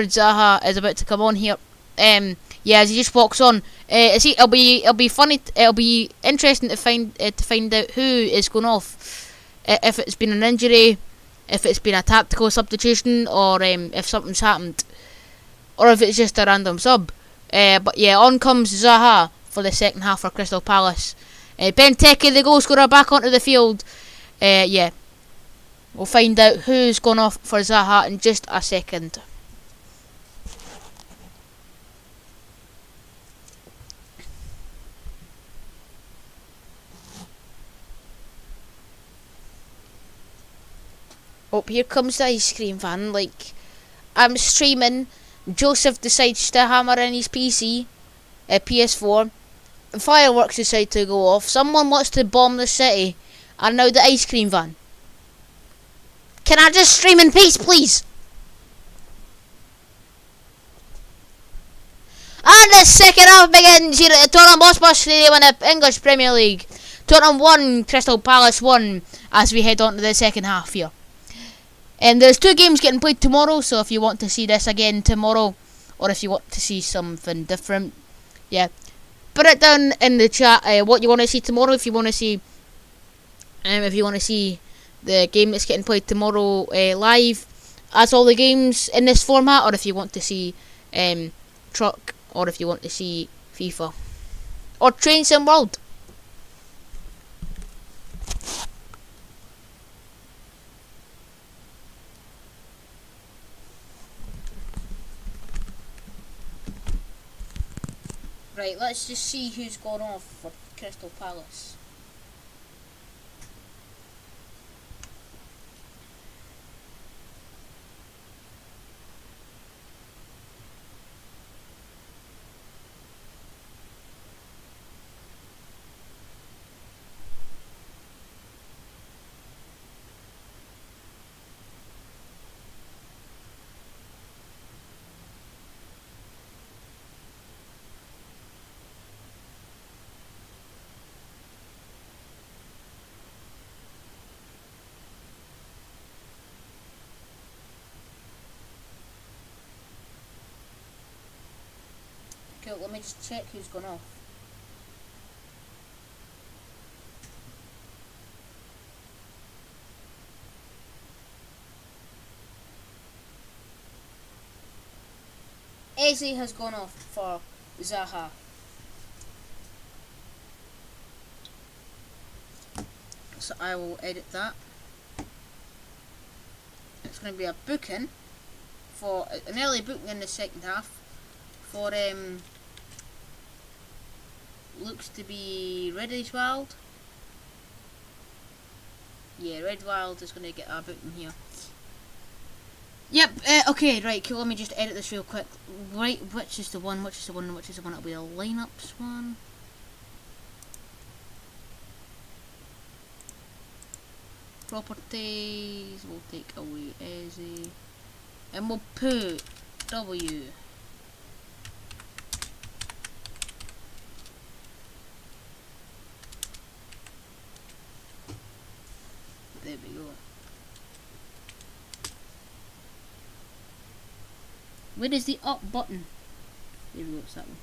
Zaha is about to come on here. Yeah, as he just walks on, it'll be funny. It'll be interesting to find out who is going off. If it's been an injury, if it's been a tactical substitution, or if something's happened, or if it's just a random sub. But yeah, on comes Zaha for the second half for Crystal Palace. Benteke, the goal scorer, back onto the field. Yeah, we'll find out who's gone off for Zaha in just a second. Oh, here comes the ice cream van. Like, I'm streaming. Joseph decides to hammer in his PC, PS4. Fireworks decide to go off. Someone wants to bomb the city, and now the ice cream van. Can I just stream in peace, please? And the second half begins here at the Tottenham Hotspur Stadium in the English Premier League. Tottenham 1, Crystal Palace 1, as we head on to the second half here. And there's 2 games getting played tomorrow, so if you want to see this again tomorrow, or if you want to see something different, yeah, put it down in the chat what you want to see tomorrow. If you want to see the game that's getting played tomorrow live as all the games in this format, or if you want to see Truck, or if you want to see FIFA or Train Sim World. Right, let's just see who's gone off for Crystal Palace. Cool, let me just check who's gone off. Eze has gone off for Zaha. So I will edit that. It's going to be a booking for an early booking in the second half for looks to be Redwild. Yeah, Redwild is going to get a booking here. Yep, okay, right, cool, let me just edit this real quick. Right, which is the one, it'll be the lineups one. Properties, we'll take away Eze, and we'll put W. There we go. Where is the up button? There we go, it's that one.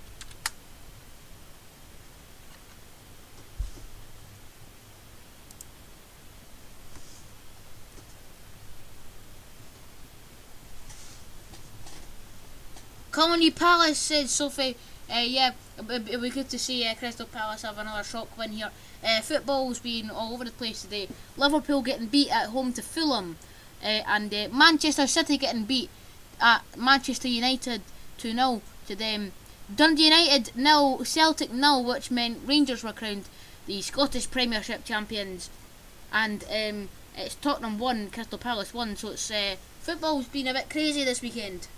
Come on, you Palace, said Sophie. Yeah, It'll be good to see Crystal Palace have another shock win here. Football's been all over the place today. Liverpool getting beat at home to Fulham, and Manchester City getting beat at Manchester United 2-0 to them. Dundee United 0, Celtic 0, which meant Rangers were crowned the Scottish Premiership champions, and it's Tottenham 1, Crystal Palace 1. So it's football's been a bit crazy this weekend.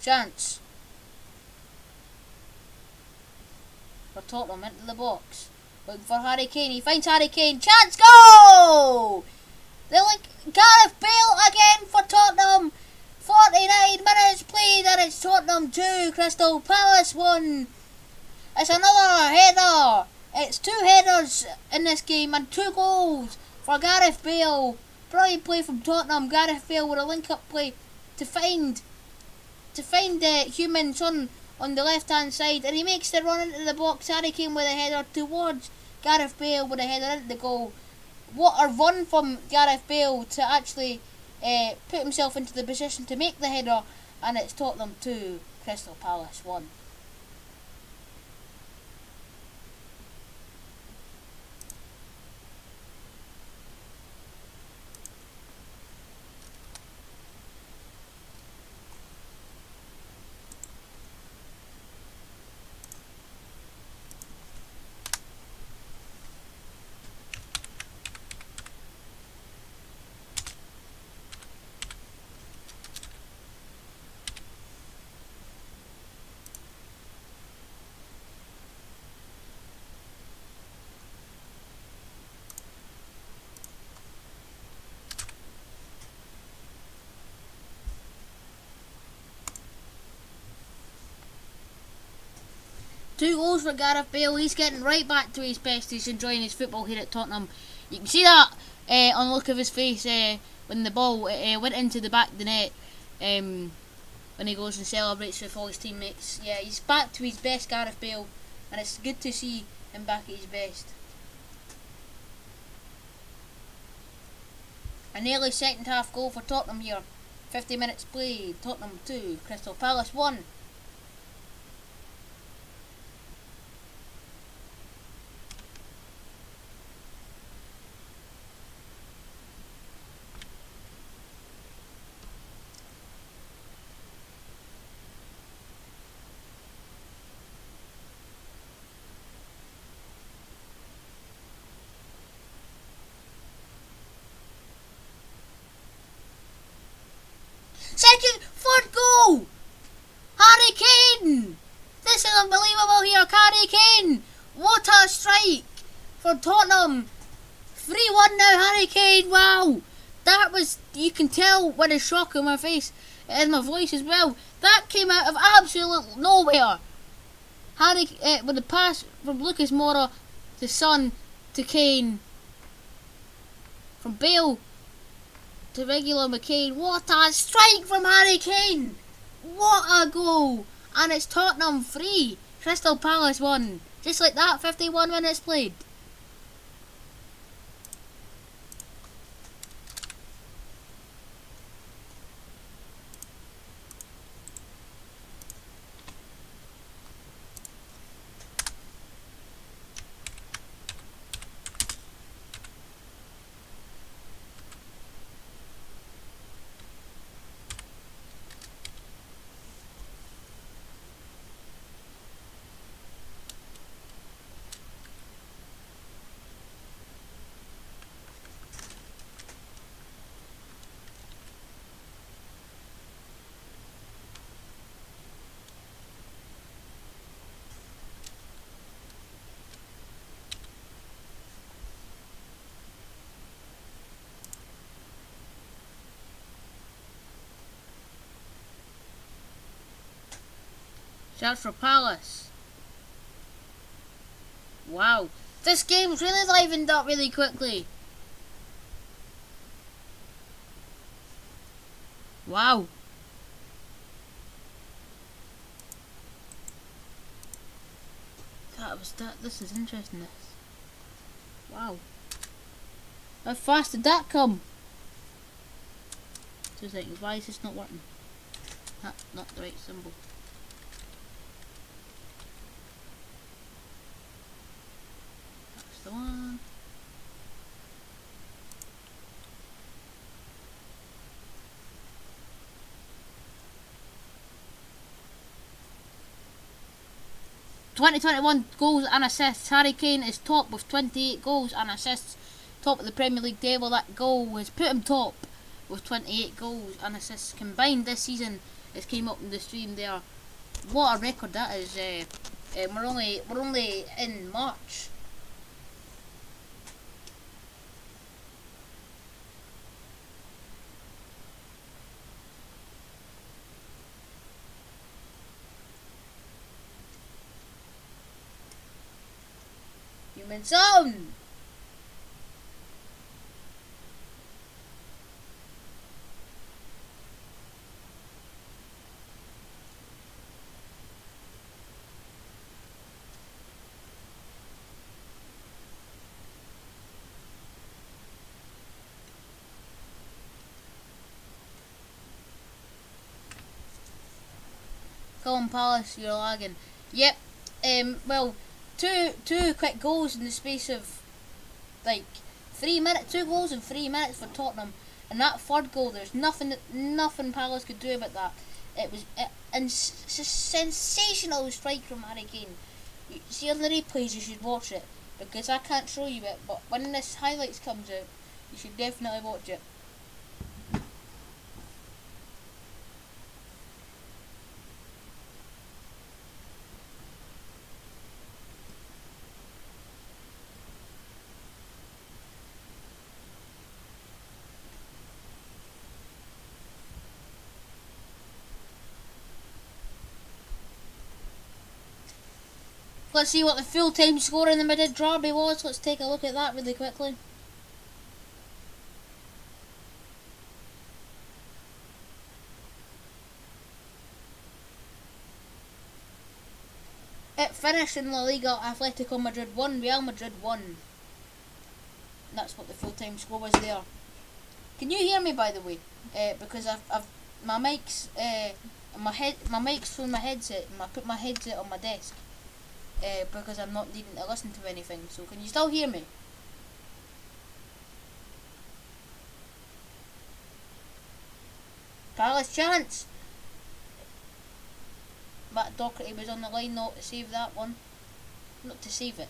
Chance for Tottenham into the box. Looking for Harry Kane. He finds Harry Kane. Chance, go! Gareth Bale again for Tottenham. 49 minutes played and it's Tottenham 2, Crystal Palace 1. It's another header. It's 2 headers in this game and 2 goals for Gareth Bale. Brilliant play from Tottenham. Gareth Bale with a link-up play to find Human Son on the left hand side, and he makes the run into the box. Harry Kane with a header towards Gareth Bale with a header into the goal. What a run from Gareth Bale to actually put himself into the position to make the header, and it's Tottenham 2, Crystal Palace 1. Two goals for Gareth Bale. He's getting right back to his best. He's enjoying his football here at Tottenham. You can see that on the look of his face when the ball went into the back of the net. When he goes and celebrates with all his teammates. Yeah, he's back to his best, Gareth Bale, and it's good to see him back at his best. A nearly second half goal for Tottenham here. 50 minutes played. Tottenham 2, Crystal Palace 1. Second, third goal! Harry Kane! This is unbelievable here, Harry Kane! What a strike for Tottenham! 3-1 now, Harry Kane, wow! That was, you can tell with a shock on my face and my voice as well. That came out of absolute nowhere. Harry, with the pass from Lucas Moura to Son to Kane. From Bale to regular McCain. What a strike from Harry Kane! What a goal! And it's Tottenham 3, Crystal Palace 1. Just like that, 51 minutes played. Shout for Palace. Wow. This game's really livened up really quickly. Wow. This is interesting. This. Wow. How fast did that come? 2 seconds. Why is this not working? Not the right symbol. That's the one. '21 goals and assists. Harry Kane is top with 28 goals and assists. Top of the Premier League table. That goal has put him top with 28 goals and assists combined this season. It came up in the stream there. What a record that is. We're only in March. Human Zone! Colin Palace, you're lagging. Yep. Well, two quick goals in the space of like 3 minutes. 2 goals in 3 minutes for Tottenham, and that third goal, there's nothing Palace could do about that. It was a sensational strike from Harry Kane. You see on the replays, you should watch it because I can't show you it. But when this highlights comes out, you should definitely watch it. Let's see what the full-time score in the Madrid derby was. Let's take a look at that really quickly. It finished in La Liga. Atletico Madrid 1, Real Madrid 1. That's what the full-time score was there. Can you hear me, by the way? Because my mic's my mic's through my headset, and I put my headset on my desk. Because I'm not needing to listen to anything. So can you still hear me? Palace chance. Matt Doherty was on the line, not to save that one. Not to save it,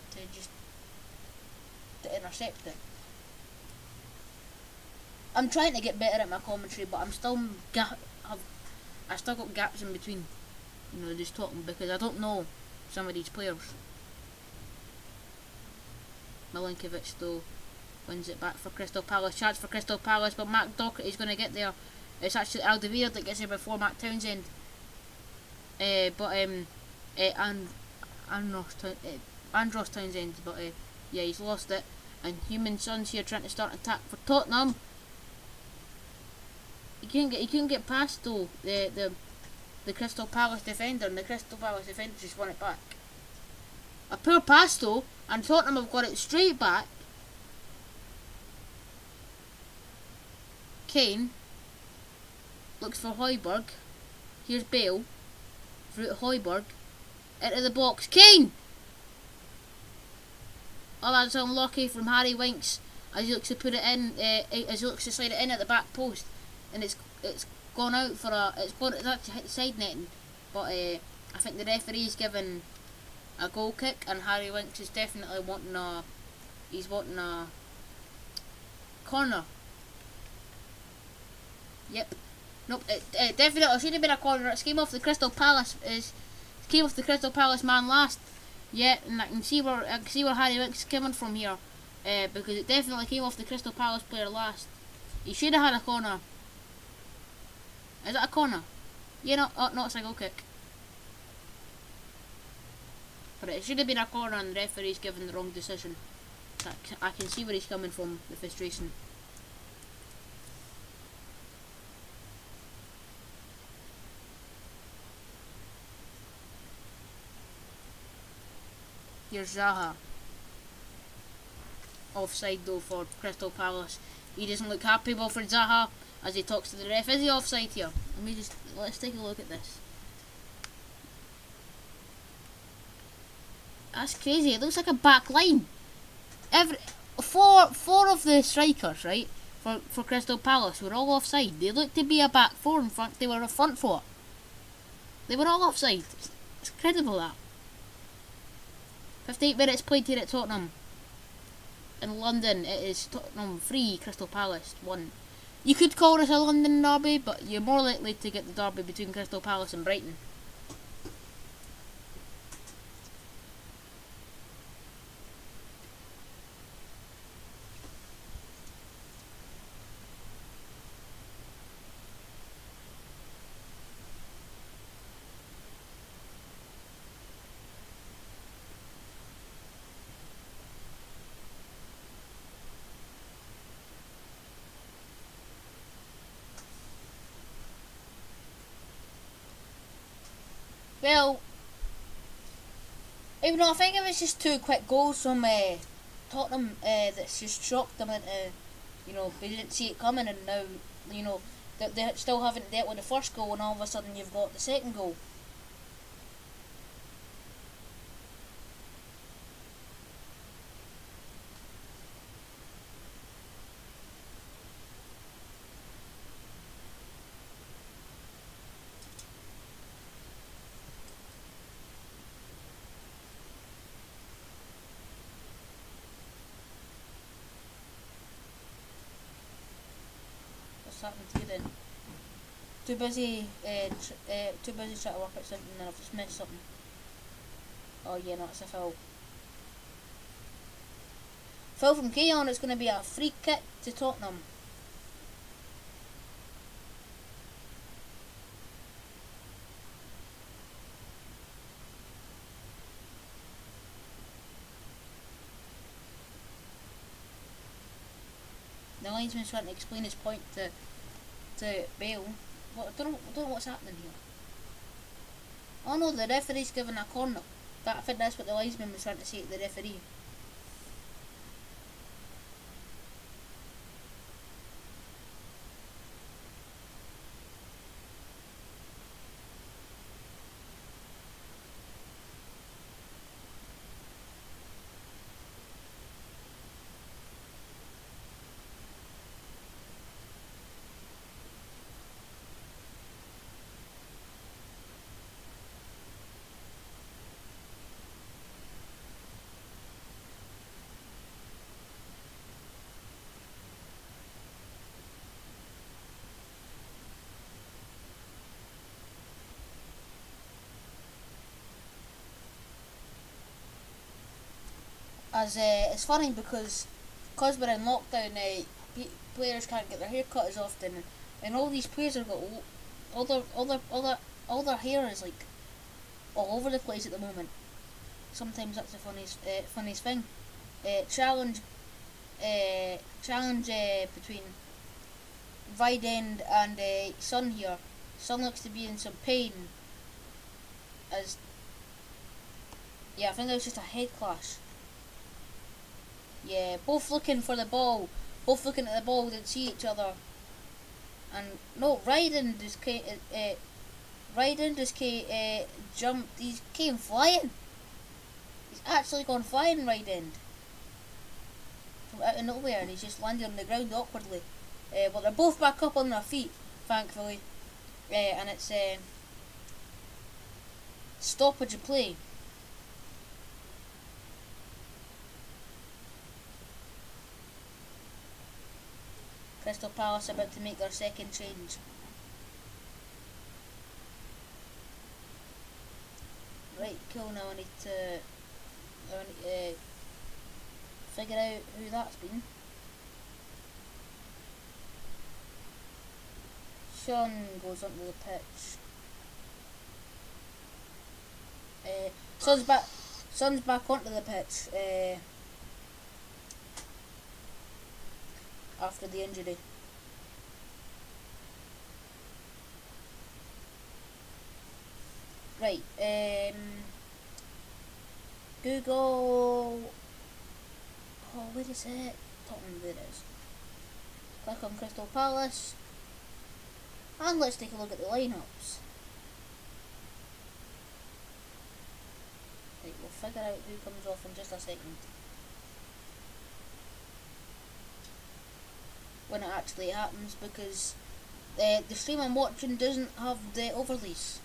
to intercept it. I'm trying to get better at my commentary, but I still got gaps in between. You know, just talking because I don't know some of these players. Milinkovic though wins it back for Crystal Palace. Chance for Crystal Palace, but Matt Doherty's going to get there. It's actually Alderweireld that gets there before Matt Townsend. Andros Townsend, but yeah, he's lost it. And Human Son's here trying to start an attack for Tottenham. He couldn't get past though the Crystal Palace defender, and the Crystal Palace defender just won it back. A poor pass though, and Tottenham have got it straight back. Kane looks for Højbjerg. Here's Bale. Through to Højbjerg. Into the box. Kane! Oh, that's unlucky from Harry Winks as he looks to put it in, as he looks to slide it in at the back post. And it's gone out for it's actually hit the side netting. But I think the referee's given a goal kick, and Harry Winks is definitely wanting a corner. Yep. Nope. It definitely should have been a corner. It came off the Crystal Palace man last. Yeah, and I can see where Harry Winks is coming from here. Because it definitely came off the Crystal Palace player last. He should have had a corner. Is that a corner? Yeah, no, it's a goal kick. But it should have been a corner, and the referee's given the wrong decision. I can see where he's coming from, the frustration. Here's Zaha. Offside though for Crystal Palace. He doesn't look happy, Wilfried Zaha, as he talks to the ref. Is he offside here? Let's take a look at this. That's crazy. It looks like a back line. Four of the strikers, right, for Crystal Palace were all offside. They looked to be a back four. In front, they were a front four. They were all offside. It's incredible that. 58 minutes played here at Tottenham. In London, it is Tottenham 3, Crystal Palace 1. You could call this a London derby, but you're more likely to get the derby between Crystal Palace and Brighton. Well, even though I think it was just two quick goals from Tottenham that's just shocked them into, they didn't see it coming, and now, they still haven't dealt with the first goal, and all of a sudden you've got the second goal. Happened to you then? Too busy trying to work out something, and I've just missed something. Oh yeah, no, it's a foul. Foul from Keon. It's going to be a free kick to Tottenham. The linesman's trying to explain his point to Bale. I don't know what's happening here. Oh no, the referee's giving a corner. I think that's what the linesman was trying to say to the referee. As it's funny because we're in lockdown, players can't get their hair cut as often, and all these players have got all their hair is like all over the place at the moment. Sometimes that's the funniest thing. Challenge between Vidend and Son here. Son looks to be in some pain. As I think it was just a head clash. Yeah, both looking for the ball. Both looking at the ball, didn't see each other. And no, Ryden just jumped. He came flying. He's actually gone flying, Ryden. From out of nowhere, and he's just landed on the ground awkwardly. But they're both back up on their feet, thankfully. And it's stoppage of play. Crystal Palace about to make their second change. Right, cool, now I need to figure out who that's been. Sean goes onto the pitch. Son's back onto the pitch after the injury. Right, Google. Oh, where is it? Tottenham, there it is. Click on Crystal Palace. And let's take a look at the lineups. Right, we'll figure out who comes off in just a second. When it actually happens, because the stream I'm watching doesn't have the overlays.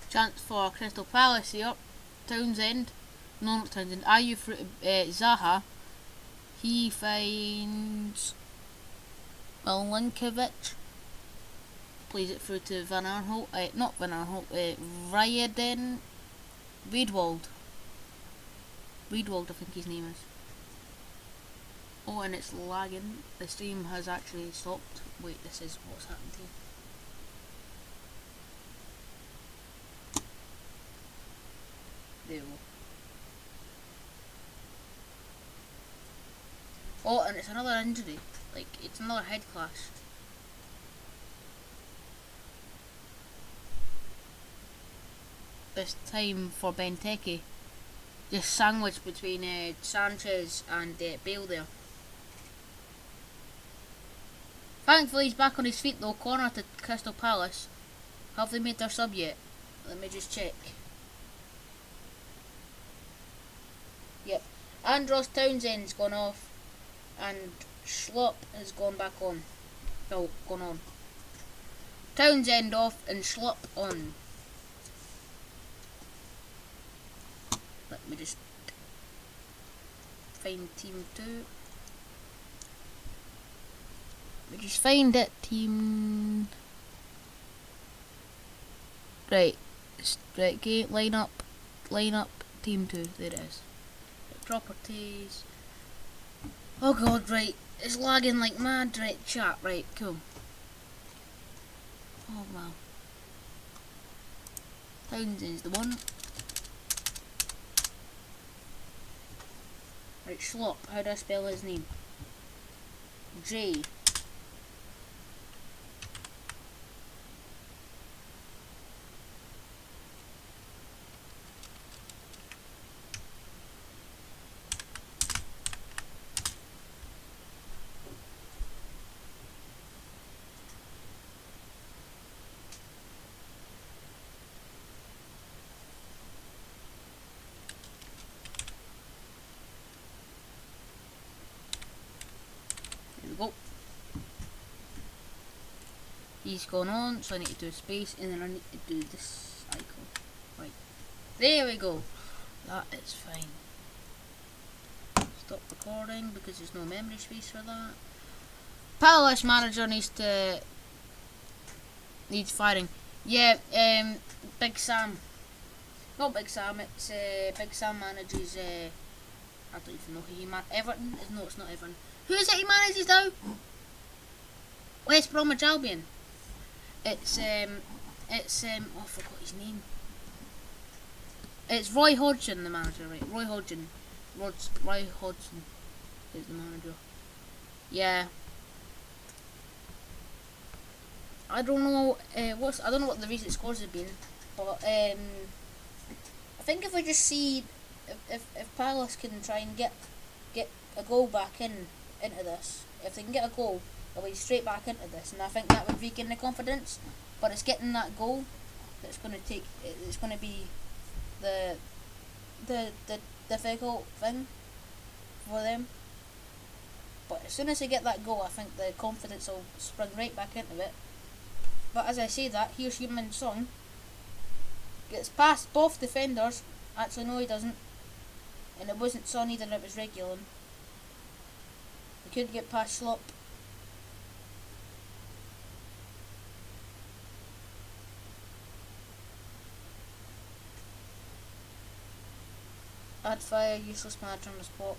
Chance for Crystal Palace here. Townsend. No, not Townsend. Ayew for Zaha. He finds Milinkovic. Plays it through to Van Aanholt. Not Van Aanholt. Ryan Riedwald. Riedwald, I think his name is. Oh, and it's lagging. The stream has actually stopped. Wait, this is what's happened here. There we go. Oh, and it's another injury. Like, it's another head clash. This time for Benteke. Just sandwiched between Sanchez and Bale there. Thankfully he's back on his feet though. Corner to Crystal Palace. Have they made their sub yet? Let me just check. Yep. Andros Townsend's gone off and Schlupp has gone back on. No, gone on. Townsend off and Schlupp on. Let me just find team 2. Let me just find it, team. Right. Right, okay, line up, team 2, there it is. Properties. Oh god, right. It's lagging like mad, right, chat, right, cool. Oh wow. Townsend's the one. Right, Schlupp, how do I spell his name? J. Go. He's gone on, so I need to do a space and then I need to do this icon. Right. There we go. That is fine. Stop recording because there's no memory space for that. Palace manager needs firing. Yeah, Big Sam. Not Big Sam, it's Big Sam manages I don't even know who he Everton? No, it's not Everton. Who is it he manages now? West Bromwich Albion. It's oh I forgot his name. It's Roy Hodgson, the manager, right? Roy Hodgson is the manager. Yeah. I don't know I don't know what the recent scores have been, but I think if we just see if Palace can try and get a goal back into this, if they can get a goal, they'll be straight back into this, and I think that would regain the confidence. But it's getting that goal that's going to take. It's going to be the difficult thing for them. But as soon as they get that goal, I think the confidence will spring right back into it. But as I say that, here's Heung-min Son. Gets past both defenders. Actually, no, he doesn't. And it wasn't Son either, it was Reguilon. He couldn't get past Schlupp. Add fire, useless manager on the spot.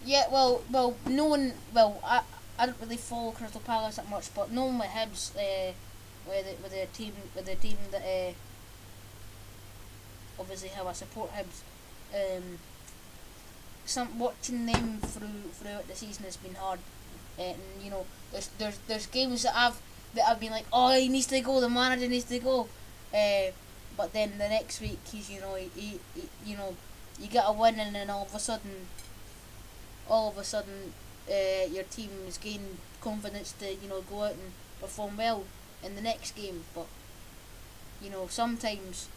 Yeah, well, no one. Well, I don't really follow Crystal Palace that much, but no one with Hibs, with the team that obviously how I support Hibs. Um, some watching them throughout the season has been hard, and you know, there's games that I've been like, oh, he needs to go, the manager needs to go, but then the next week he's he you know, you get a win and then all of a sudden, your team is gaining confidence to go out and perform well in the next game. But sometimes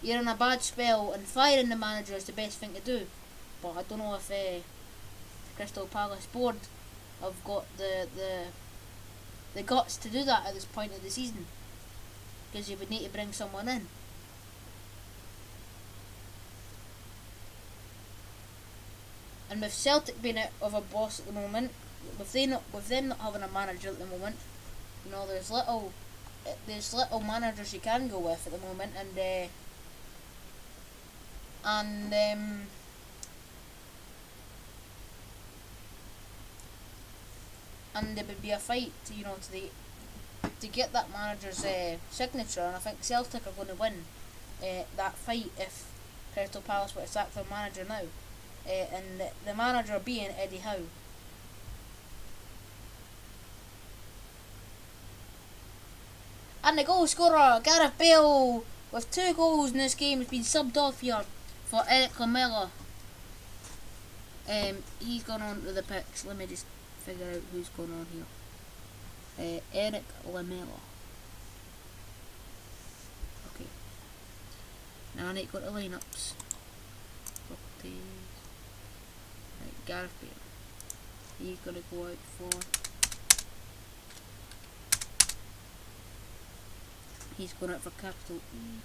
you're in a bad spell and firing the manager is the best thing to do. But I don't know if the Crystal Palace board have got the guts to do that at this point of the season, because you would need to bring someone in. And with Celtic being out of a boss at the moment, with them not having a manager at the moment, there's little managers you can go with at the moment, and and there would be a fight to get that manager's signature, and I think Celtic are going to win that fight if Crystal Palace were to sack their manager now, and the manager being Eddie Howe. And the goal scorer, Gareth Bale, with 2 goals in this game, has been subbed off here for Eric Lamela. He's gone on to the pitch. Let me just figure out who's going on here. Eric Lamela. Okay. Now I need to go to lineups. Properties. Right, Gareth Bale. He's going to go out for... He's going out for capital E.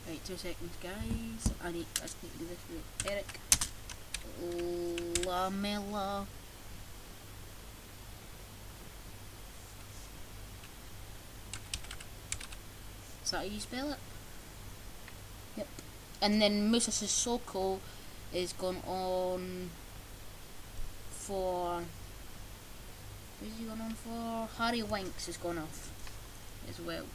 Right, 2 seconds, guys. I just need to do this with Eric Lamela. Is that how you spell it? Yep. And then Musa Sissoko is gone on for... Who's he gone on for? Harry Winks has gone off as well.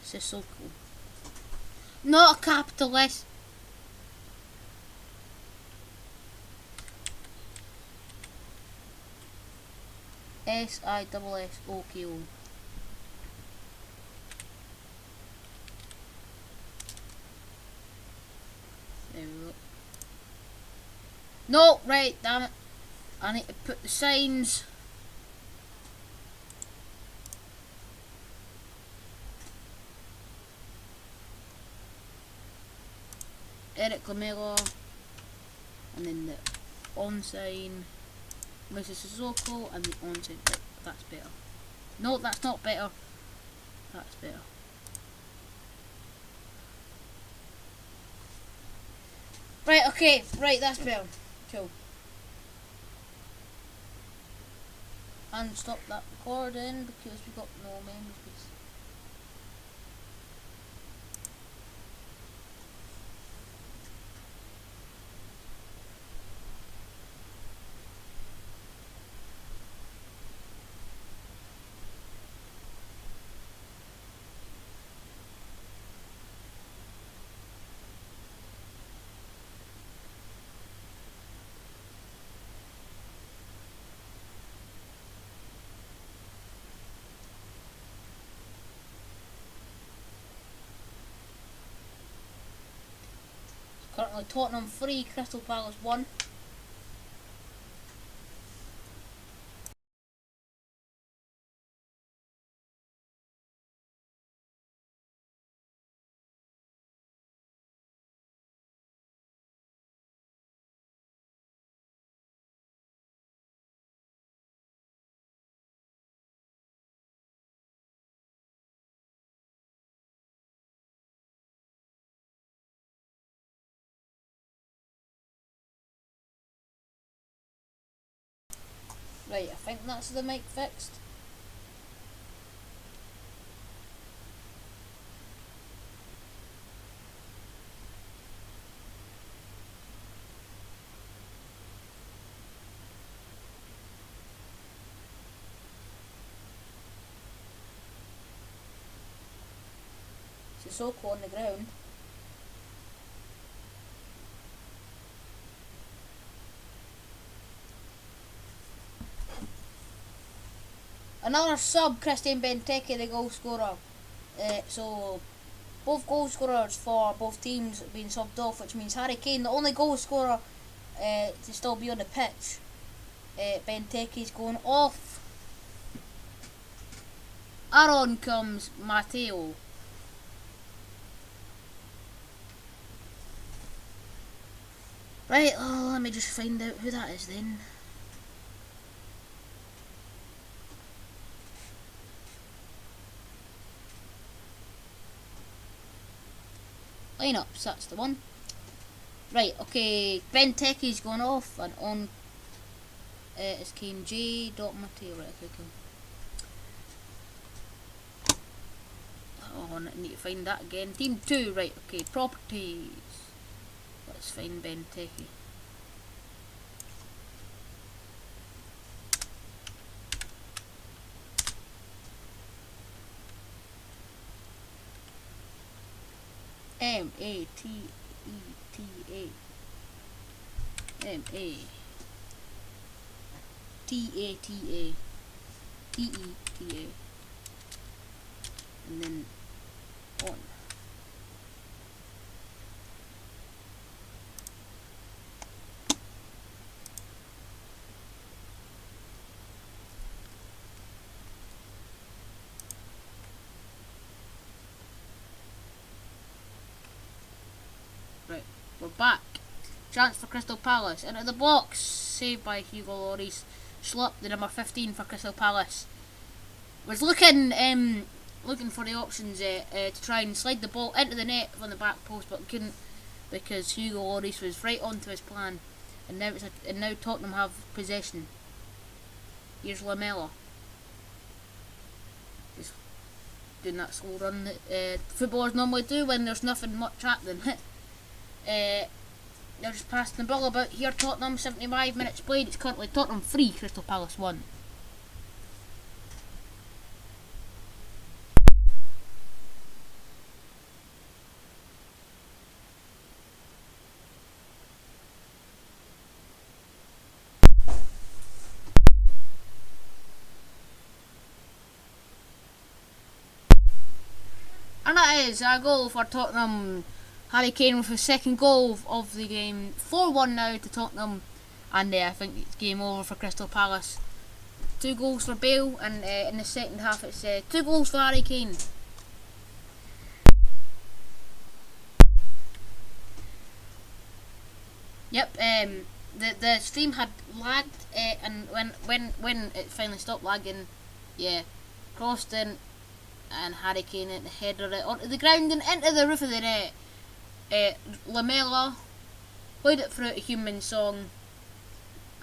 Sissoko. Not a capital S. Sissoko. There we go. No, right, damn it. I need to put the signs. Eric Lamela, and then the on sign, Mrs. Sissoko, and the on sign. Right, that's better. No, that's not better. That's better. Right, okay, right, that's better. Cool. And stop that recording because we got no memory space. Currently Tottenham 3, Crystal Palace 1. Right, I think that's the mic fixed. Sissoko on the ground. Another sub, Christian Benteke, the goal scorer. So both goal scorers for both teams being subbed off, which means Harry Kane, the only goal scorer to still be on the pitch. Benteke's going off. On comes Matteo. Right, let me just find out who that is then. Lineups, that's the one. Right, okay, Benteke's going off, and on is Kane J. Matteo. Right, okay, cool. Oh, I need to find that again. Team 2, right, okay, properties. Let's find Benteke. M-A-T-E-T-A. M-A-T-A-T-A. T-E-T-A. And then on. Right, we're back. Chance for Crystal Palace. Into the box. Saved by Hugo Lloris. Schlupp, the number 15 for Crystal Palace. Was looking for the options to try and slide the ball into the net from the back post, but couldn't because Hugo Lloris was right onto his plan. And now Tottenham have possession. Here's Lamela. Just doing that slow run that footballers normally do when there's nothing much happening. They're just passing the ball about here. Tottenham, 75 minutes played. It's currently Tottenham 3, Crystal Palace 1. And that is a goal for Tottenham. Harry Kane with his second goal of the game. 4-1 now to Tottenham. And I think it's game over for Crystal Palace. 2 goals for Bale, and in the second half it's 2 goals for Harry Kane. Yep, the stream had lagged, and when it finally stopped lagging, yeah, crossed in, and Harry Kane at the header it onto the ground and into the roof of the net. Lamela played it throughout a human song,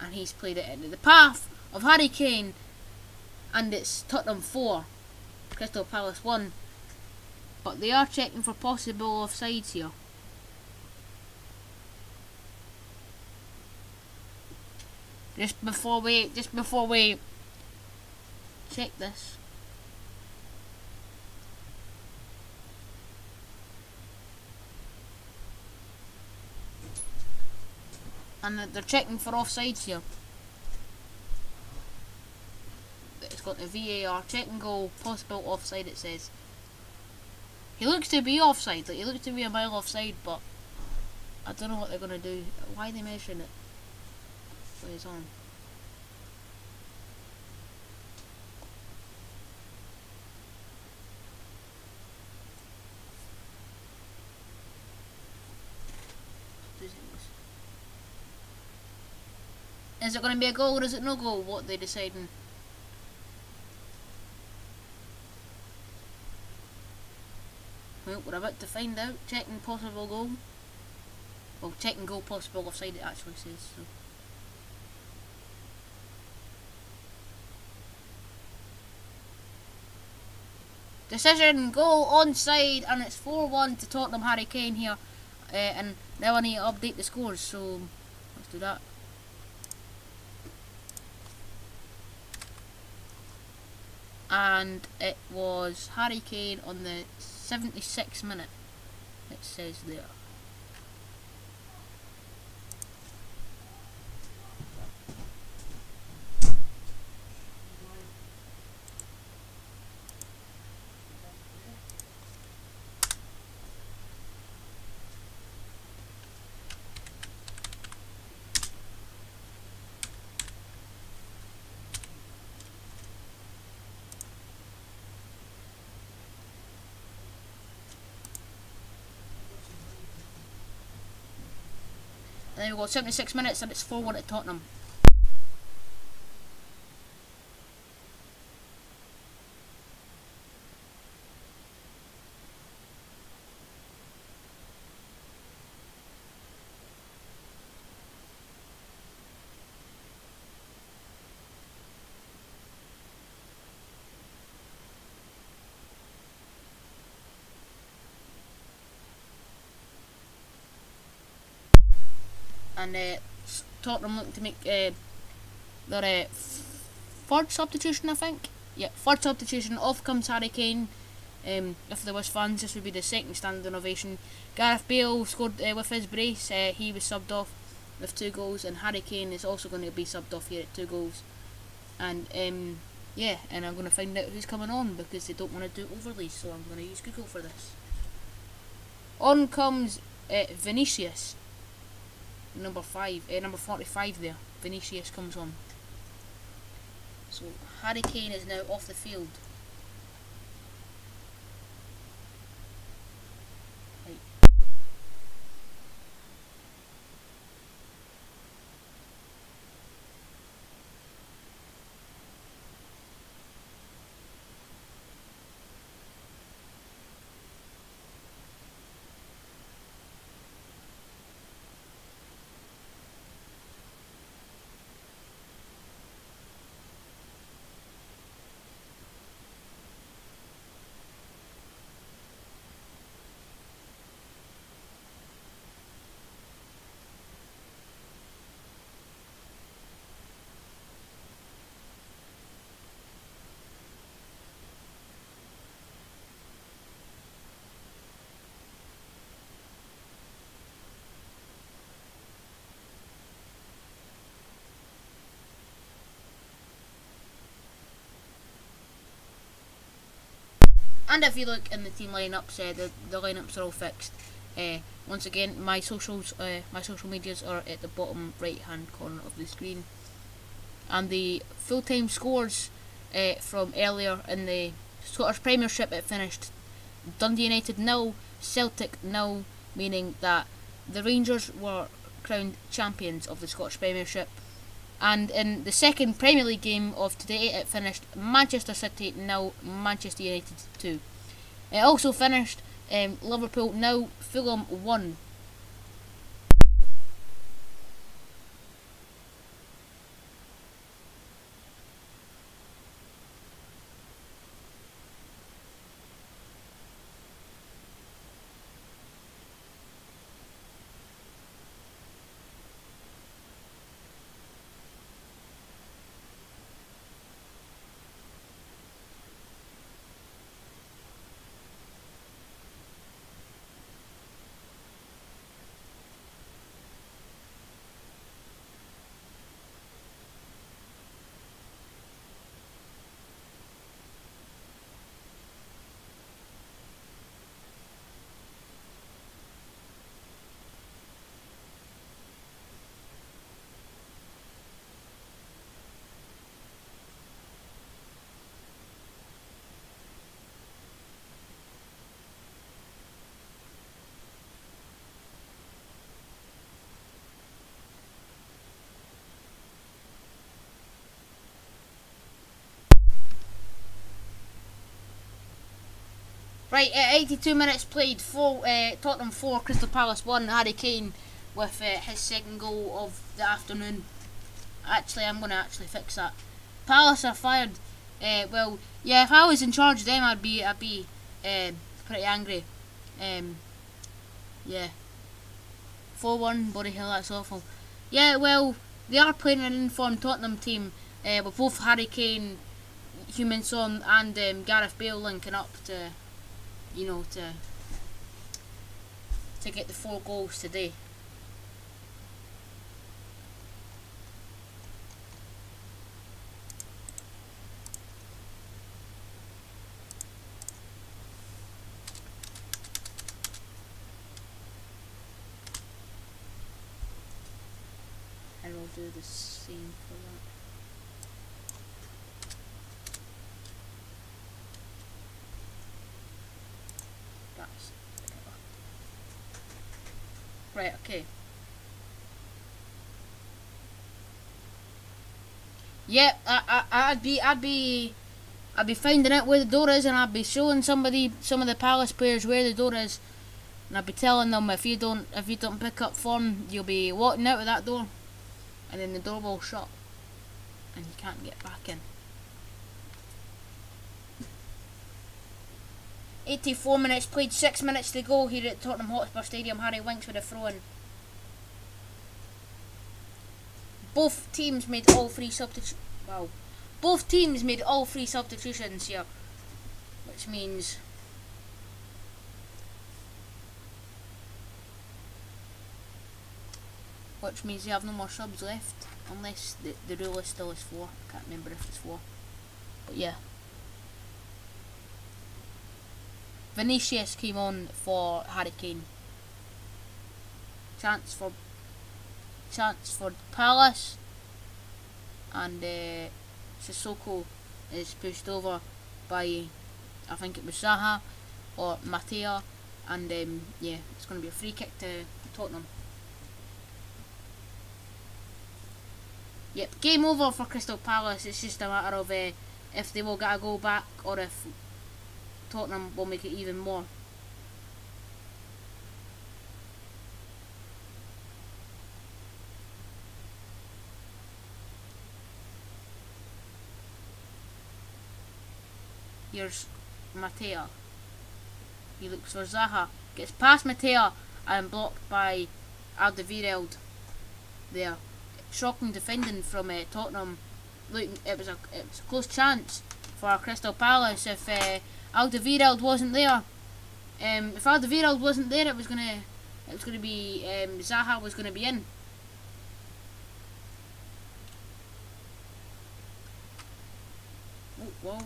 and he's played it into the path of Harry Kane, and it's Tottenham 4, Crystal Palace 1. But they are checking for possible offsides here. Just before we check this. And they're checking for offsides here. It's got the VAR, check and goal, possible offside it says. He looks to be offside, like he looks to be a mile offside, but I don't know what they're gonna do. Why are they measuring it? What is on? Is it going to be a goal or is it no goal? What are they deciding? Well, we're about to find out. Checking possible goal. Well, checking goal possible offside it actually says. So. Decision, goal, onside, and it's 4-1 to Tottenham. Harry Kane here. And now I need to update the scores, so let's do that. And it was Harry Kane on the 76th minute, it says there. And then we got 76 minutes and it's 4-1 at Tottenham. And Tottenham looking to make their third substitution, I think. Yeah, third substitution. Off comes Harry Kane. If there was fans, this would be the second standing ovation. Gareth Bale scored with his brace. He was subbed off with 2 goals, and Harry Kane is also going to be subbed off here at 2 goals. And yeah, and I'm going to find out who's coming on because they don't want to do overlays, so I'm going to use Google for this. On comes Vinicius. Number 45 there. Vinicius comes on. So Harry Kane is now off the field. Right. And if you look in the team lineups, the lineups are all fixed. Once again, my social medias are at the bottom right hand corner of the screen, and the full time scores from earlier in the Scottish Premiership, it finished Dundee United 0, Celtic 0, meaning that the Rangers were crowned champions of the Scottish Premiership. And in the second Premier League game of today, it finished Manchester City 0, Manchester United 2. It also finished Liverpool 0, Fulham 1. Right, 82 minutes played, Tottenham 4, Crystal Palace 1, Harry Kane with his second goal of the afternoon. Actually, I'm going to fix that. Palace are fired Well, yeah, if I was in charge of them, I'd be pretty angry. Um, yeah, 4-1, bloody hell, that's awful. Yeah, well, they are playing an informed Tottenham team with both Harry Kane, Heung-min Son, and Gareth Bale linking up to, you know, to get the 4 goals today. And we'll do the same for that. That's right. Okay. Yeah, I'd be finding out where the door is, and I'd be showing some of the Palace players where the door is, and I'd be telling them if you don't pick up form, you'll be walking out of that door, and then the door will shut, and you can't get back in. 84 minutes played, 6 minutes to go here at Tottenham Hotspur Stadium. Harry Winks with a throw in. Both teams made all 3 substitutions. Wow. Both teams made all 3 substitutions here, which means you have no more subs left, unless the rule is still is 4. I can't remember if it's 4, but yeah. Vinicius came on for Harry Kane. Chance for Palace, and Sissoko is pushed over by, I think it was Zaha or Matea, and yeah, it's going to be a free kick to Tottenham. Yep, game over for Crystal Palace. It's just a matter of if they will get a goal back, or if Tottenham will make it even more. Here's Matea. He looks for Zaha. Gets past Matea and blocked by Alderweireld there. Shocking defending from Tottenham. Look, it was a close chance for Crystal Palace if Alderweireld wasn't there. If Alderweireld wasn't there, it was gonna be Zaha was gonna be in. Oh, whoa.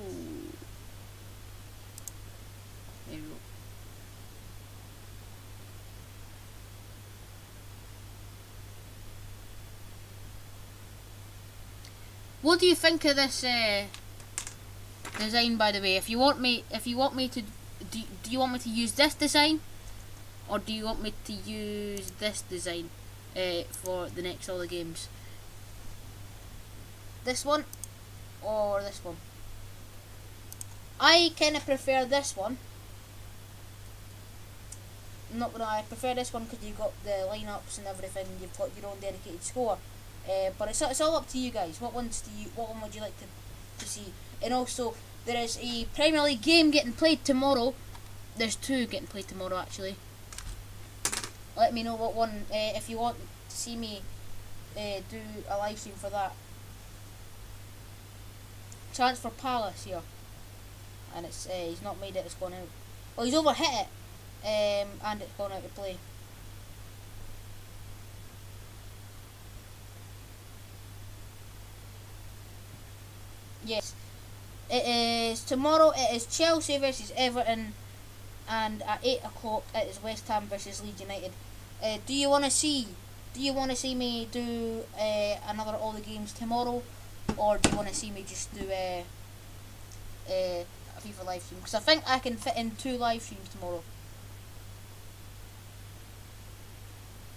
There we go. What do you think of this design, by the way? If you want me to, do you want me to use this design, or do you want me to use this design for the next all the games? This one or this one? I kind of prefer this one. I'm not gonna. I prefer this one because you've got the lineups and everything. You've got your own dedicated score. But it's all up to you guys. What one would you like to see? And also, there is a Premier League game getting played tomorrow. There's 2 getting played tomorrow, actually. Let me know what one, if you want to see me do a live stream for that. Chance for Palace here, and it's he's not made it. It's gone out. Well, he's overhit it, and it's gone out of play. Yes, it is tomorrow. It is Chelsea versus Everton, and at 8 o'clock it is West Ham versus Leeds United. Do you want to see me do another all the games tomorrow, or do you want to see me just do a FIFA live stream? Because I think I can fit in 2 live streams tomorrow.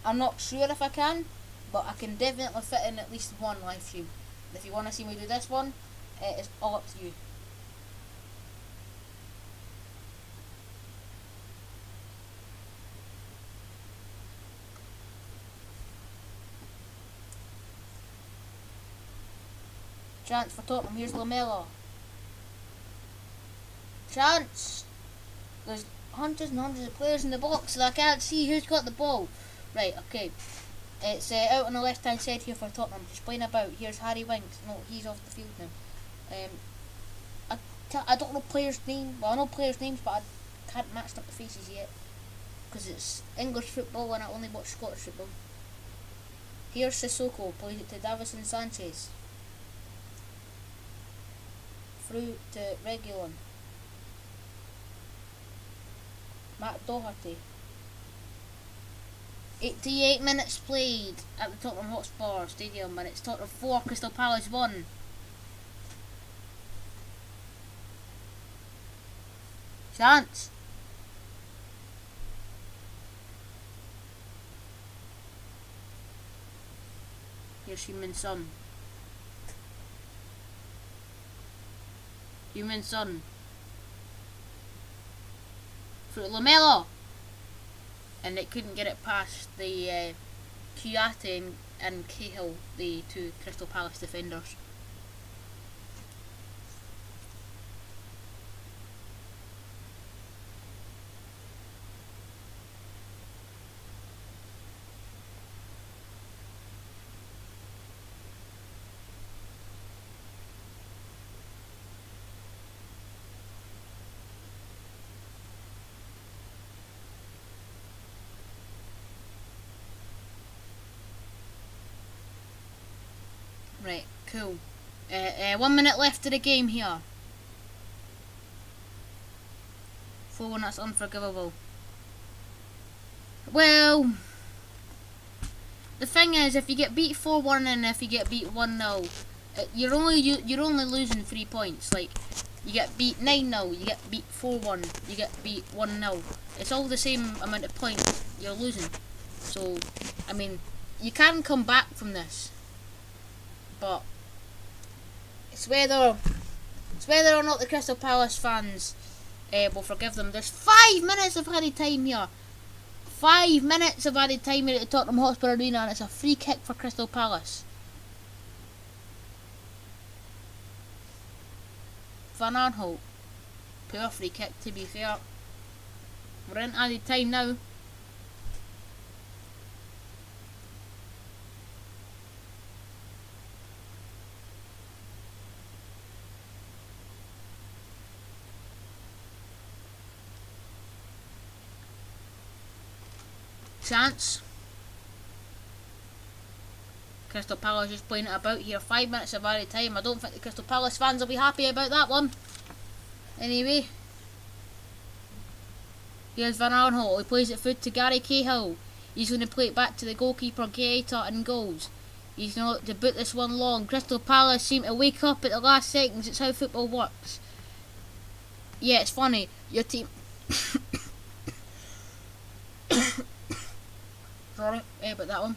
I'm not sure if I can, but I can definitely fit in at least 1 live stream. And if you want to see me do this one, it's all up to you. Chance for Tottenham. Here's Lamela. Chance. There's hundreds and hundreds of players in the box, so I can't see who's got the ball. Right, okay. It's out on the left hand side here for Tottenham. Just playing about. Here's Harry Winks. No, he's off the field now. I don't know players' names. Well, I know players' names, but I can't match up the faces yet because it's English football and I only watch Scottish football. Here's Sissoko, plays it to Davison Sanchez. Through to Reguilon. Matt Doherty. 88 minutes played at the Tottenham Hotspur Stadium, and it's Tottenham 4, Crystal Palace 1. Chance. Here's Heung-min Son. Heung-min Son. For Lamela. And it couldn't get it past the Kouyaté and Cahill, the two Crystal Palace defenders. Right, cool. 1 minute left of the game here. 4-1, that's unforgivable. Well, the thing is, if you get beat 4-1 and if you get beat 1-0, you're only losing 3 points. Like, you get beat 9-0, you get beat 4-1, you get beat 1-0. It's all the same amount of points you're losing. So, I mean, you can come back from this. But it's whether or not the Crystal Palace fans will forgive them. There's 5 minutes of added time here. 5 minutes of added time here at the Tottenham Hotspur Arena, and it's a free kick for Crystal Palace. Van Aanholt. Poor free kick, to be fair. We're in added time now. Chance. Crystal Palace just playing it about here. 5 minutes of added time. I don't think the Crystal Palace fans will be happy about that one. Anyway. Here's Van Aanholt. He plays it through to Gary Cahill. He's going to play it back to the goalkeeper, Keita, and goals. He's going to boot this one long. Crystal Palace seem to wake up at the last seconds. It's how football works. Yeah, it's funny. Your team... Sorry about that one.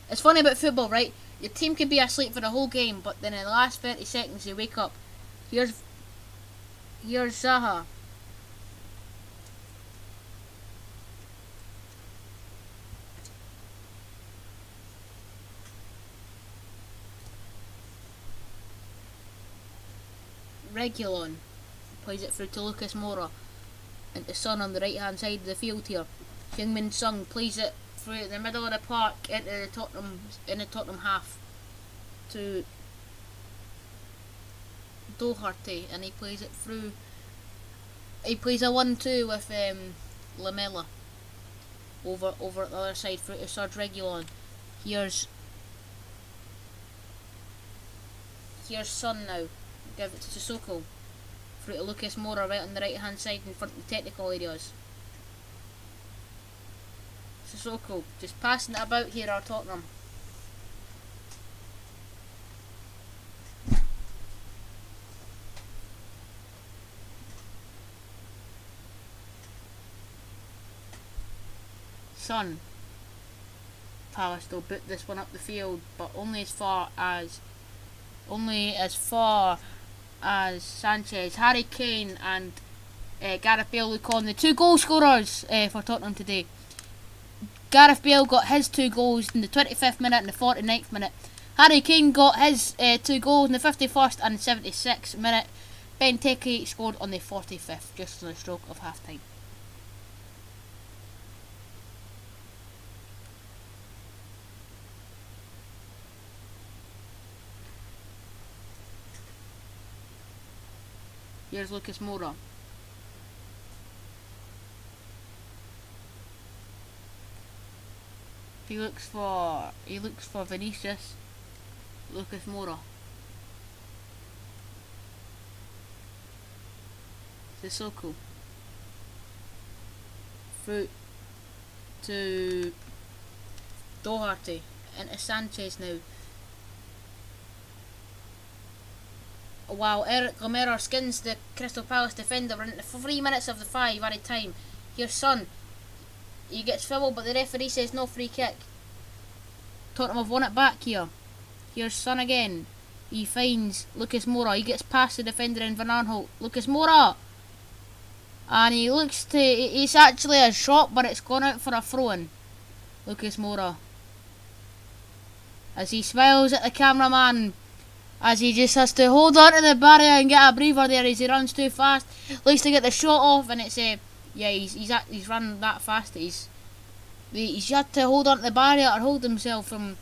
It's funny about football, right? Your team can be asleep for the whole game, but then in the last 30 seconds they wake up. Here's Zaha. Reguilon plays it through to Lucas Moura. And the Son on the right hand side of the field here. Heung-min Son plays it through the middle of the park into the Tottenham half to Doherty, and he plays it through. He plays a 1-2 with Lamela over at the other side through to Serge Reguilon. Here's Son now. Give it to Sissoko. Through to Lucas Moura right on the right hand side in front of the technical areas. Sissoko just passing it about here at Tottenham. Son. Palace will boot this one up the field, but only as far as Sanchez, Harry Kane and Gareth Bale look on. The two goal scorers for Tottenham today. Gareth Bale got his 2 goals in the 25th minute and the 49th minute. Harry Kane got his 2 goals in the 51st and 76th minute. Benteke scored on the 45th, just on the stroke of half time. Here's Lucas Moura. He looks for Vinicius. Lucas Moura. Sissoko. Through to Doherty. Into Sanchez now. While Eric Lamela skins the Crystal Palace defender. We're into 3 minutes of the 5 added time. Here's Son. He gets fouled, but the referee says no free kick. Tottenham have won it back here. Here's Son again. He finds Lucas Moura. He gets past the defender in Van Aanholt. Lucas Moura! And he looks to... It's actually a shot, but it's gone out for a throw-in. Lucas Moura. As he smiles at the cameraman. As he just has to hold on to the barrier and get a breather there as he runs too fast. Likes to get the shot off, and it's yeah, he's run that fast that he's had to hold on to the barrier or hold himself from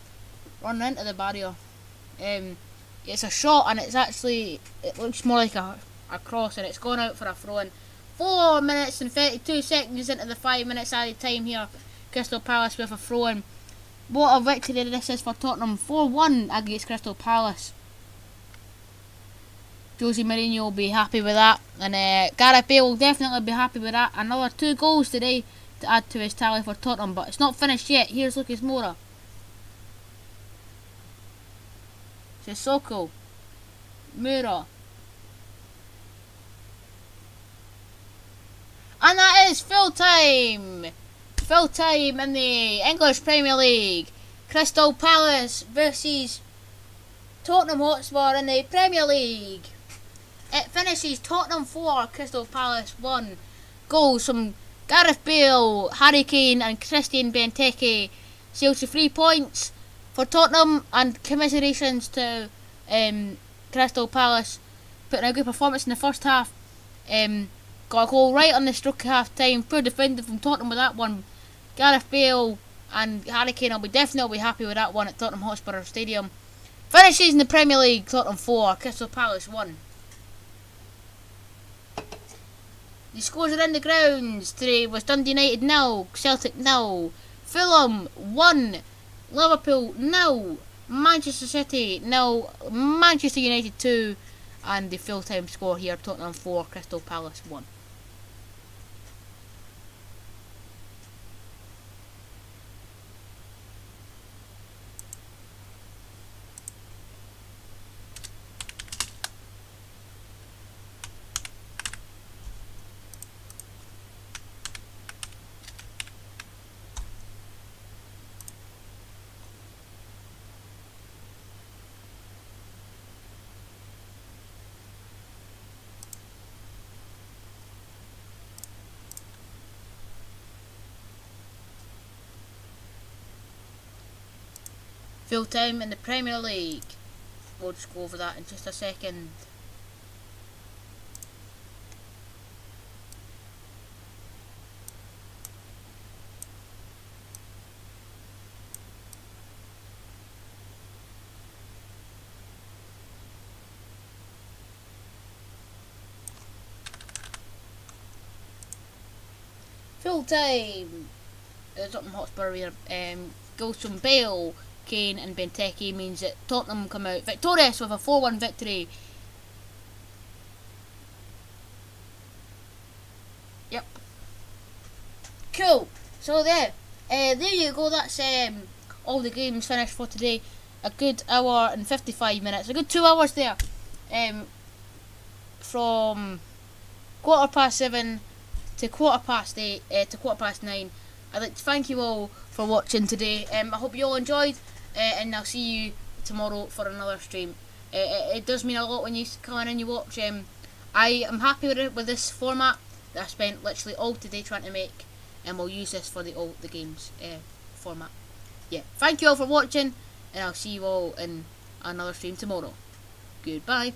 running into the barrier. It's a shot, and it looks more like a cross, and it's gone out for a throw-in. 4 minutes and 32 seconds into the 5 minutes added time here. Crystal Palace with a throw-in. What a victory this is for Tottenham. 4-1 against Crystal Palace. Jose Mourinho will be happy with that, and Gareth Bale will definitely be happy with that. Another 2 goals today to add to his tally for Tottenham, but it's not finished yet. Here's Lucas Moura. Sissoko. Moura. And that is full time! Full time in the English Premier League. Crystal Palace versus Tottenham Hotspur in the Premier League. It finishes Tottenham 4, Crystal Palace 1. Goals from Gareth Bale, Harry Kane and Christian Benteke seals to 3 points for Tottenham, and commiserations to Crystal Palace, putting a good performance in the first half. Got a goal right on the stroke of half time. Poor defender from Tottenham with that one. Gareth Bale and Harry Kane will definitely be happy with that one at Tottenham Hotspur Stadium. Finishes in the Premier League, Tottenham 4, Crystal Palace 1. The scores are in the grounds today was Dundee United 0, Celtic 0, Fulham 1, Liverpool 0, Manchester City 0, Manchester United 2, and the full-time score here, Tottenham 4, Crystal Palace 1. Full time in the Premier League. We'll just go over that in just a second. Full time. Tottenham Hotspur here. Goes from Bale, Kane and Benteke means that Tottenham come out victorious with a 4-1 victory. Yep. Cool. So there you go. That's all the games finished for today. A good hour and 55 minutes. A good 2 hours there. From 7:15 to 8:15 to 9:15. I'd like to thank you all for watching today. I hope you all enjoyed, and I'll see you tomorrow for another stream. It does mean a lot when you come in and you watch. I am happy with this format that I spent literally all today trying to make, and we'll use this for the games format. Yeah, thank you all for watching. and I'll see you all in another stream tomorrow. Goodbye.